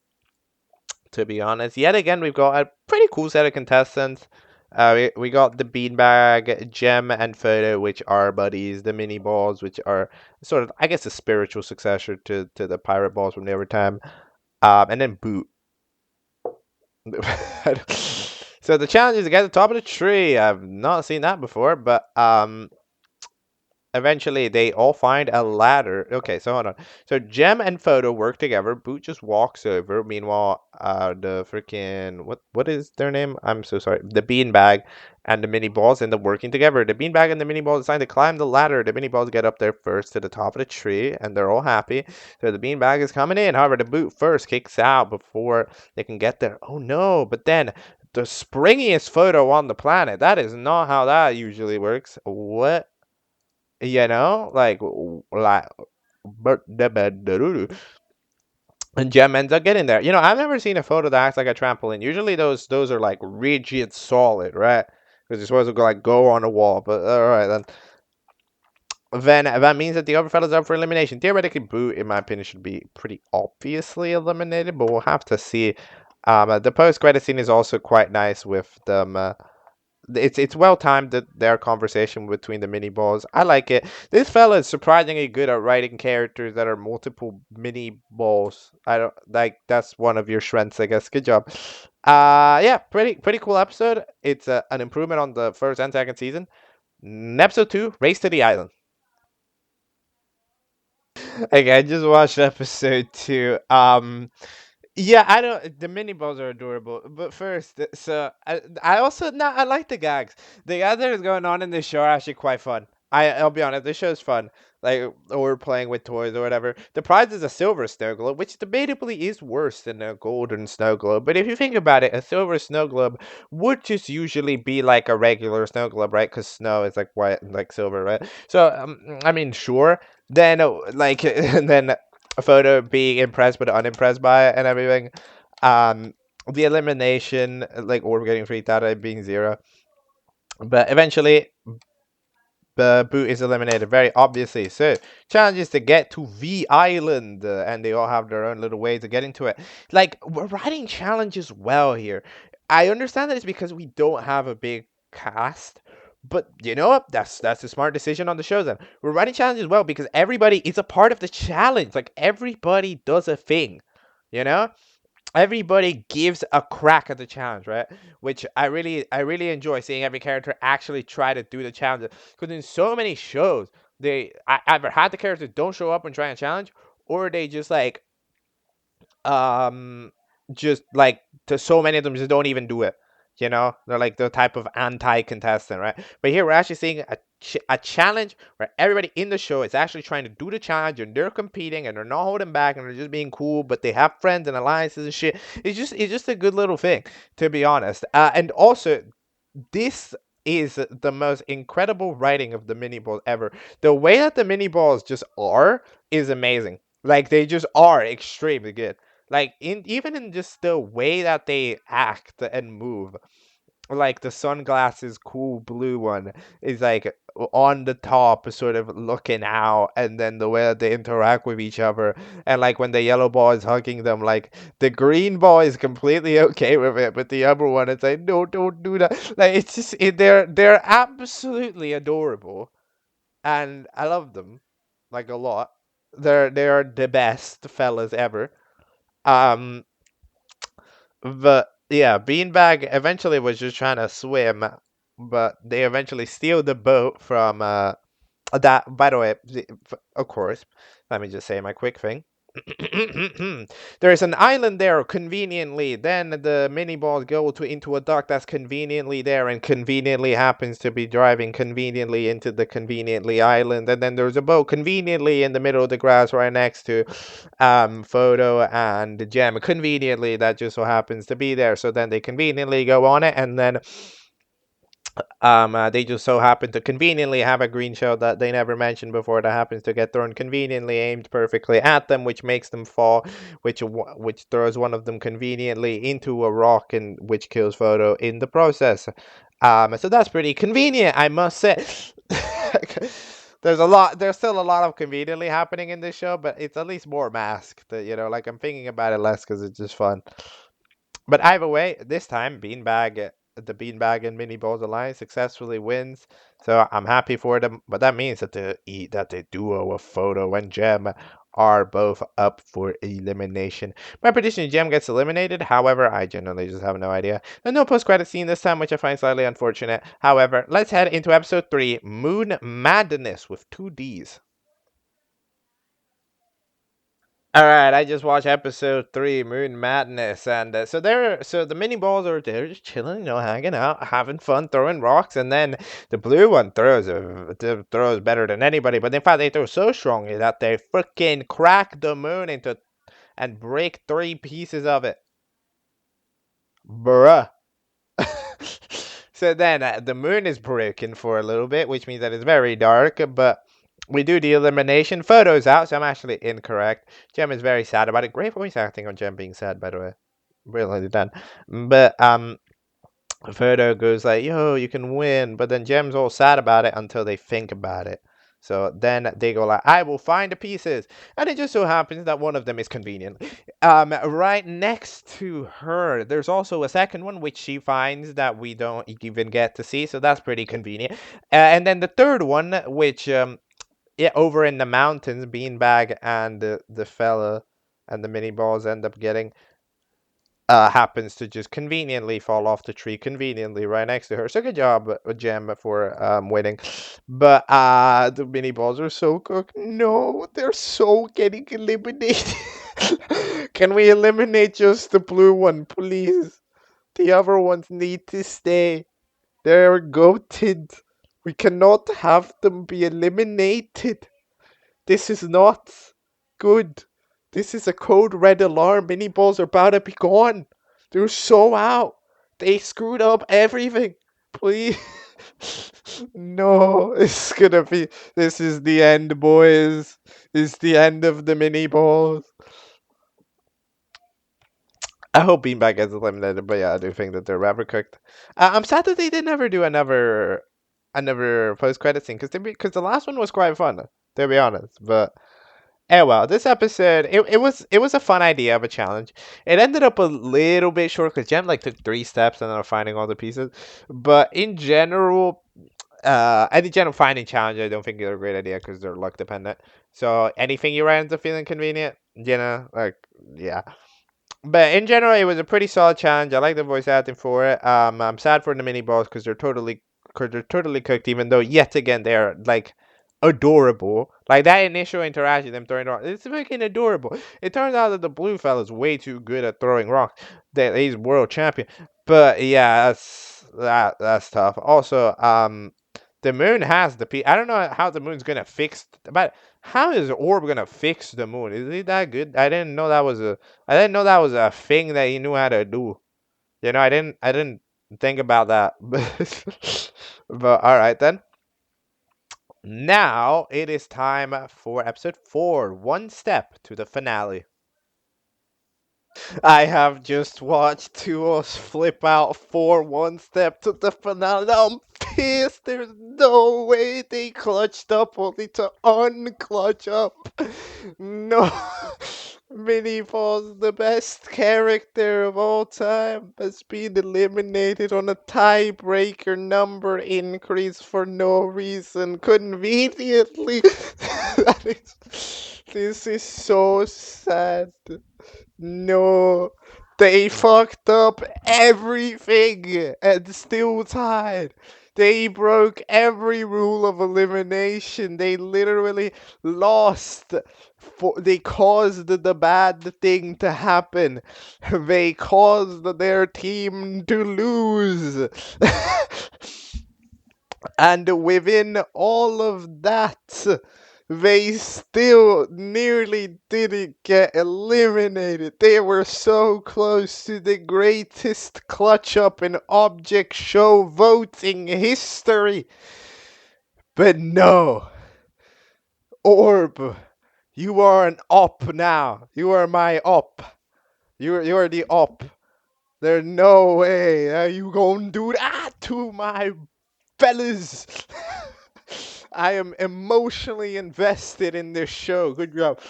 Speaker 1: to be honest. Yet again, we've got a pretty cool set of contestants. We got the Beanbag, Gem, and Photo, which are buddies. The Mini Balls, which are sort of, I guess, a spiritual successor to the Pirate Balls from Nevertime. And then Boot. So the challenge is to get to the top of the tree. I've not seen that before, but eventually they all find a ladder. Okay, so hold on. So Gem and Photo work together. Boot just walks over. Meanwhile, the freaking what is their name? I'm so sorry. The Beanbag and the Mini Balls end up working together. The Beanbag and the Mini Balls decide to climb the ladder. The Mini Balls get up there first to the top of the tree, and they're all happy. So the Beanbag is coming in. However, the Boot first kicks out before they can get there. Oh no! But then the springiest photo on the planet. That is not how that usually works. What? You know, like, but and Gem ends up getting there. You know, I've never seen a photo that acts like a trampoline. Usually those are like rigid, solid, right? Because you're supposed to go like go on a wall. But all right, then that means that the other fella's up for elimination. Theoretically, Boo, in my opinion, should be pretty obviously eliminated, but we'll have to see. The post credit scene is also quite nice with them. It's well timed, their conversation between the mini balls. I like it. This fella is surprisingly good at writing characters that are multiple mini balls. I don't like that's one of your strengths, I guess. Good job. Yeah, pretty cool episode. It's an improvement on the first and second season. Episode 2, Race to the Island. Okay, I just watched episode 2. Yeah, I don't. The mini balls are adorable, but first, I also no, I like the gags. The gags that is going on in this show are actually quite fun. I'll be honest, this show is fun. Like or playing with toys or whatever. The prize is a silver snow globe, which debatably is worse than a golden snow globe. But if you think about it, a silver snow globe would just usually be like a regular snow globe, right? Because snow is like white and like silver, right? So I mean, sure. Then like and then a photo being impressed but unimpressed by it and everything. The elimination, like or getting freaked out at being 0. But eventually the Boot is eliminated very obviously. So challenge is to get to the island, and they all have their own little ways of getting to it. Like we're writing challenges well here. I understand that it's because we don't have a big cast. But you know what? That's a smart decision on the show. Then we're writing challenges well because everybody is a part of the challenge. Like everybody does a thing, you know. Everybody gives a crack at the challenge, right? Which I really enjoy seeing every character actually try to do the challenge. Because in so many shows, I either had the characters don't show up and try and challenge, or they um just like to so many of them just don't even do it. You know, they're like the type of anti-contestant, right? But here we're actually seeing a challenge where everybody in the show is actually trying to do the challenge and they're competing and they're not holding back and they're just being cool, but they have friends and alliances and shit. It's just a good little thing, to be honest. And also, this is the most incredible writing of the mini balls ever. The way that the mini balls just are is amazing. Like they just are extremely good. Like even in just the way that they act and move, like the sunglasses cool blue one is like on the top sort of looking out, and then the way that they interact with each other, and like when the yellow ball is hugging them, like the green ball is completely okay with it, but the other one it's like no, don't do that. Like it's just they're absolutely adorable. and I love them like a lot. They're the best fellas ever. Um, but yeah, Beanbag eventually was just trying to swim, but they eventually steal the boat from that. By the way, of course, let me just say my quick thing. There's an island there conveniently. Then the mini balls go to into a dock that's conveniently there and conveniently happens to be driving conveniently into the conveniently island. And then there's a boat conveniently in the middle of the grass right next to Photo and Gem. Conveniently, that just so happens to be there. So then they conveniently go on it, and then they just so happen to conveniently have a green shell that they never mentioned before that happens to get thrown conveniently aimed perfectly at them, which makes them fall, which throws one of them conveniently into a rock and which kills Photo in the process. So that's pretty convenient, I must say. There's still a lot of conveniently happening in this show, but it's at least more masked. Like I'm thinking about it less because it's just fun. But either way, this time the Beanbag and Mini Balls Alliance successfully wins, so I'm happy for them. But that means that the duo of Photo and Gem are both up for elimination. My prediction: Gem gets eliminated. However, I genuinely just have no idea. There's no post-credit scene this time, which I find slightly unfortunate. However, let's head into episode 3, Moon Maddness with 2 Ds. All right, I just watched episode 3, Moon Maddness, and so the mini balls are there just chilling, hanging out, having fun, throwing rocks, and then the blue one throws better than anybody. But in fact, they throw so strongly that they freaking crack the moon into and break 3 pieces of it, bruh. So then the moon is broken for a little bit, which means that it's very dark, but we do the elimination. Photos out, so I'm actually incorrect. Gem is very sad about it. Great voice acting on Gem being sad, by the way. Really done. But Photo goes like, yo, you can win, but then Gem's all sad about it until they think about it. So then they go like, I will find the pieces. And it just so happens that one of them is convenient. Right next to her, there's also a second one, which she finds that we don't even get to see. So that's pretty convenient. And then the third one, which, yeah, over in the mountains, Beanbag and the fella and the mini balls end up getting happens to just conveniently fall off the tree conveniently right next to her. So good job, Gem, for winning. But the mini balls are so cooked. No, they're so getting eliminated. Can we eliminate just the blue one, please? The other ones need to stay. They're goated. We cannot have them be eliminated. This is not good. This is a code red alarm. Mini balls are about to be gone. They're so out. They screwed up everything. Please. No, it's gonna be. This is the end, boys. It's the end of the mini balls. I hope Beanbag gets eliminated, but yeah, I do think that they're rather cooked. I'm sad that they didn't ever do another post credit scene because the last one was quite fun, to be honest. But well, this episode it was a fun idea of a challenge. It ended up a little bit short because Jem like took 3 steps and then finding all the pieces. But in general, any general finding challenge I don't think is a great idea because they're luck dependent. So anything you run into feeling convenient, like yeah. But in general, it was a pretty solid challenge. I like the voice acting for it. I'm sad for the mini boss because they're totally cooked. Even though yet again they're like adorable. Like that initial interaction, them throwing rocks, it's freaking adorable. It turns out that the blue fella's way too good at throwing rocks. That he's world champion. But yeah, that's tough. Also, the moon has the I don't know how the moon's gonna fix, but how is Orb gonna fix the moon? Is he that good? I didn't know that was a thing that he knew how to do. I didn't think about that. But all right then. Now it is time for episode 4, One Step to the Finale. I have just watched TUOS flip out for One Step to the Finale. I'm pissed. There's no way they clutched up only to unclutch up. No. Mini Boss, the best character of all time, has been eliminated on a tiebreaker number increase for no reason. Conveniently, this is so sad. No, they fucked up everything and still tied. They broke every rule of elimination. They literally lost. They caused the bad thing to happen. They caused their team to lose. And within all of that, they still nearly didn't get eliminated. They were so close to the greatest clutch up in object show voting history. But no, Orb, you are an op now. You are my op. You are the op. There's no way you gonna do that to my fellas. I am emotionally invested in this show. Good job.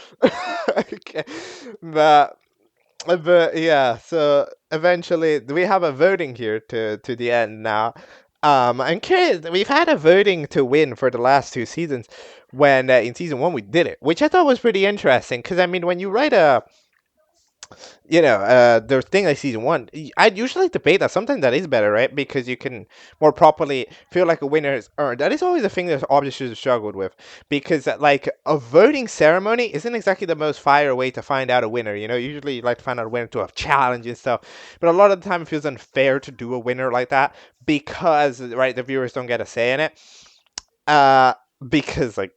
Speaker 1: Okay. But yeah, so eventually we have a voting here to the end now. I'm curious. We've had a voting to win for the last two seasons. When in season one we did it, which I thought was pretty interesting. Because I mean, when you write a the thing like season one, I'd usually debate that sometimes that is better, right? Because you can more properly feel like a winner is earned. That is always the thing that Object should have struggled with, because like a voting ceremony isn't exactly the most fire way to find out a winner. Usually you like to find out a winner to have challenge and stuff, but a lot of the time it feels unfair to do a winner like that because right the viewers don't get a say in it. Because like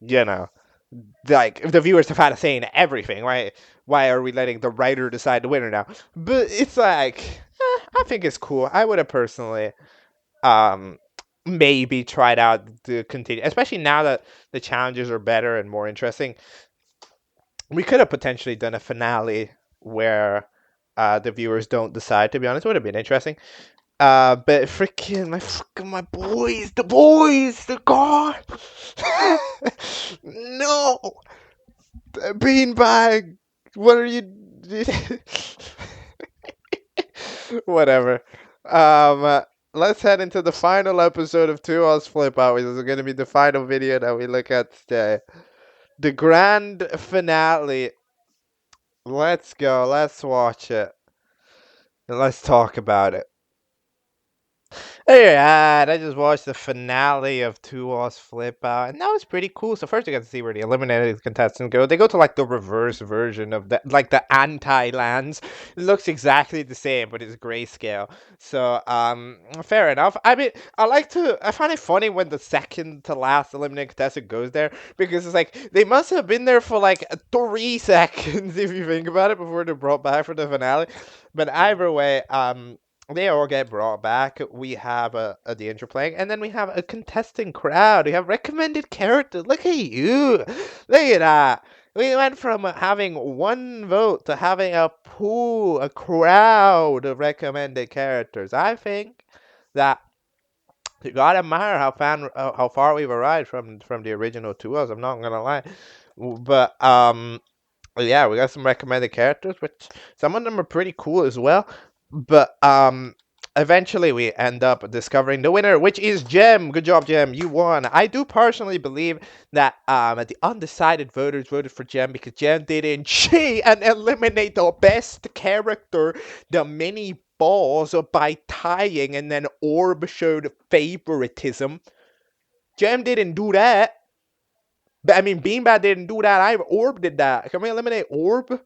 Speaker 1: if the viewers have had a say in everything, right? Why are we letting the writer decide the winner now? But it's like, I think it's cool. I would have personally, um, maybe tried out to continue, especially now that the challenges are better and more interesting. We could have potentially done a finale where the viewers don't decide. To be honest, would have been interesting. But my boys, the god, no. Beanbag, what are you? Whatever. Let's head into the final episode of TUOS Flip Out, which is going to be the final video that we look at today. The grand finale. Let's go. Let's watch it. And let's talk about it. Alright, I just watched the finale of TUOS Flip Out, and that was pretty cool. So first you got to see where the eliminated contestants go. They go to like the reverse version of the anti-lands. It looks exactly the same, but it's grayscale. So fair enough. I mean, I find it funny when the second to last eliminated contestant goes there, because it's like they must have been there for like 3 seconds if you think about it before they're brought back for the finale. But either way, they all get brought back. We have the intro playing, and then we have a contesting crowd. We have recommended characters. Look at you. Look at that. We went from having one vote to having a crowd of recommended characters. I think that you gotta admire how far we've arrived from the original TUOS. I'm not gonna lie, but yeah, we got some recommended characters, which some of them are pretty cool as well. But eventually we end up discovering the winner, which is Gem. Good job, Gem. You won. I do personally believe that the undecided voters voted for Gem because Gem didn't cheat and eliminate the best character, the mini balls, by tying, and then Orb showed favoritism. Gem didn't do that. But I mean, Beanbag didn't do that either. Orb did that. Can we eliminate Orb?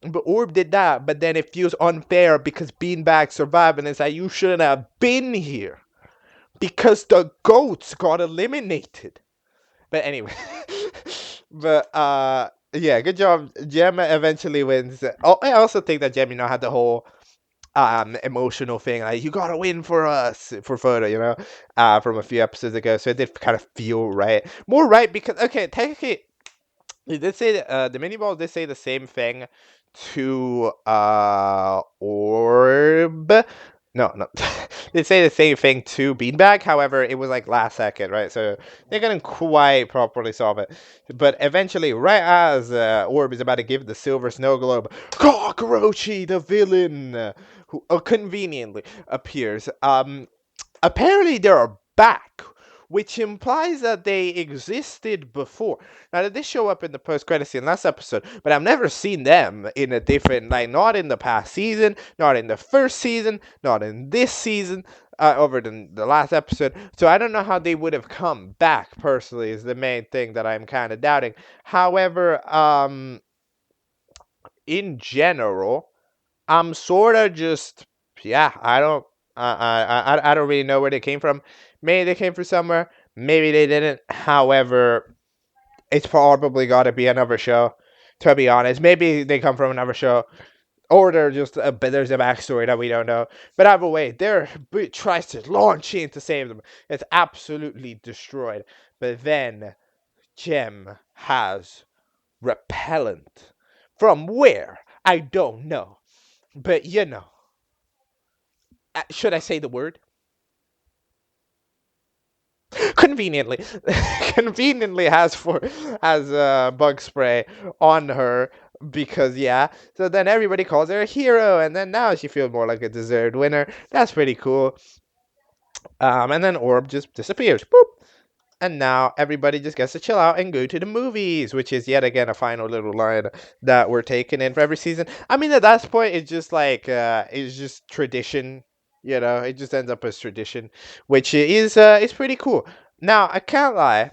Speaker 1: But Orb did that, but then it feels unfair because Beanbag survived, and it's like, you shouldn't have been here because the goats got eliminated. But anyway, but yeah, good job. Gem eventually wins. Oh, I also think that Gem, had the whole emotional thing, like, you gotta win for us, for photo, from a few episodes ago. So it did kind of feel right, more right, because okay, technically they did say the mini ball did say the same thing to Orb, No, no. They say the same thing to Beanbag. However, it was like last second, right? So they couldn't quite properly solve it. But eventually, right as Orb is about to give the Silver Snow Globe, Cockroachy, the villain, who conveniently appears. Apparently they are back, which implies that they existed before. Now, they did show up in the post-credit scene last episode, but I've never seen them in a different, like, not in the past season, not in the first season, not in this season, over the last episode. So I don't know how they would have come back, personally, is the main thing that I'm kind of doubting. However, in general, I'm sort of just, yeah, I don't really know where they came from. Maybe they came from somewhere, maybe they didn't. However, it's probably got to be another show, to be honest. Maybe they come from another show, or they're just there's a backstory that we don't know. But either way, they're tries to launch in to save them. It's absolutely destroyed. But then Gem has repellent. From where? I don't know. But should I say the word? Conveniently, conveniently has bug spray on her because yeah. So then everybody calls her a hero, and then now she feels more like a deserved winner. That's pretty cool. And then Orb just disappears. Boop. And now everybody just gets to chill out and go to the movies, which is yet again a final little line that we're taking in for every season. I mean, at that point, it's just like it's just tradition. It just ends up as tradition, which is pretty cool. Now, I can't lie.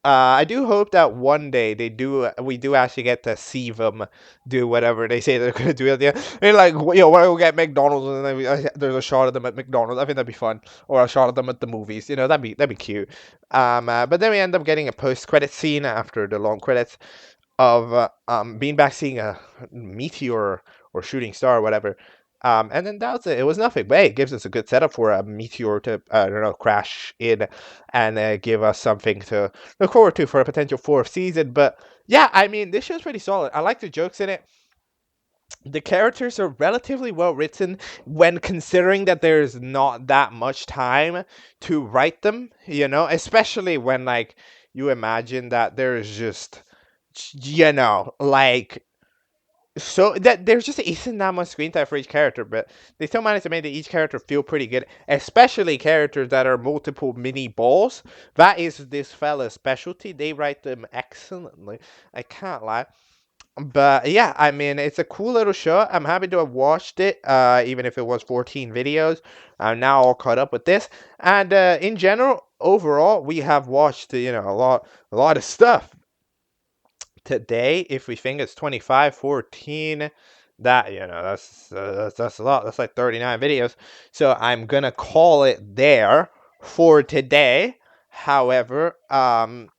Speaker 1: I do hope that one day we do actually get to see them do whatever they say they're gonna do at the end. They're like, we'll get McDonald's, and then there's a shot of them at McDonald's. I think that'd be fun, or a shot of them at the movies. That'd be cute. But then we end up getting a post-credit scene after the long credits of Beanbag seeing a meteor or shooting star or whatever. And then that was it. It was nothing, but hey, it gives us a good setup for a meteor to, I don't know, crash in and give us something to look forward to for a potential fourth season. But yeah, I mean, this show's pretty solid. I like the jokes in it. The characters are relatively well written when considering that there's not that much time to write them, especially when, like, you imagine that there's just, like, so that there's just isn't that much screen time for each character, but they still managed to make each character feel pretty good, especially characters that are multiple mini balls. That is this fella's specialty. They write them excellently. I can't lie. But yeah, I mean, it's a cool little show. I'm happy to have watched it, even if it was 14 videos. I'm now all caught up with this, and in general, overall, we have watched a lot of stuff today. If we think it's 25, 14, that that's a lot. That's like 39 videos. So I'm gonna call it there for today. However,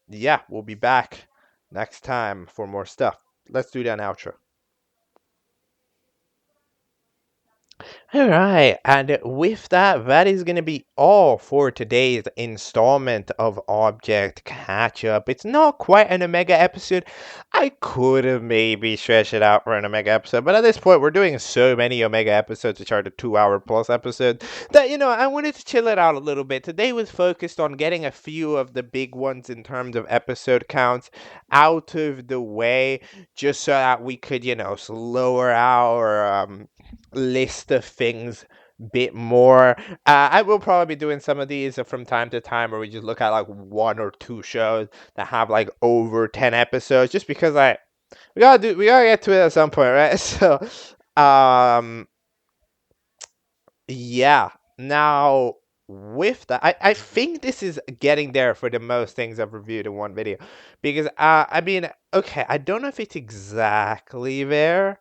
Speaker 1: yeah, we'll be back next time for more stuff. Let's do that outro. All right, and with that, that is going to be all for today's installment of Object Catch-Up. It's not quite an Omega episode. I could have maybe stretched it out for an Omega episode, but at this point, we're doing so many Omega episodes, which are the 2-hour plus episodes, that, I wanted to chill it out a little bit. Today was focused on getting a few of the big ones in terms of episode counts out of the way, just so that we could, slower our list of things bit more. I will probably be doing some of these from time to time where we just look at like one or two shows that have like over 10 episodes, just because we gotta get to it at some point, right? So yeah. Now, with that, I think this is getting there for the most things I've reviewed in one video, because I mean, okay, I don't know if it's exactly there,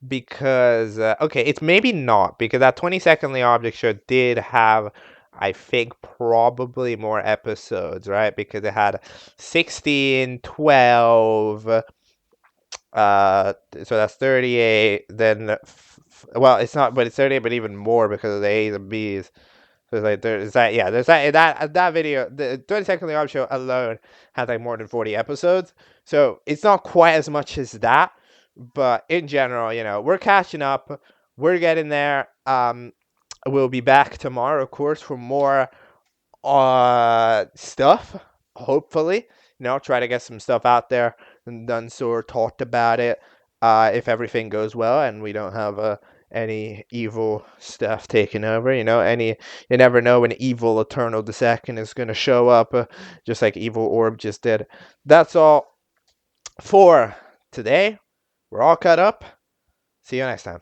Speaker 1: because okay, it's maybe not, because that 20-secondly object show did have, I think, probably more episodes, right? Because it had 16, 12, so that's 38. Then well, it's not, but it's 38, but even more because of the A's and B's. So it's like there's that, yeah, there's that video. The 20-secondly object show alone has like more than 40 episodes, so it's not quite as much as that. But in general, we're catching up. We're getting there. We'll be back tomorrow, of course, for more stuff. Hopefully, try to get some stuff out there and done or talked about it. If everything goes well and we don't have any evil stuff taking over, you never know when evil Eternal the Second is going to show up, just like Evil Orb just did. That's all for today. We're all cut up. See you next time.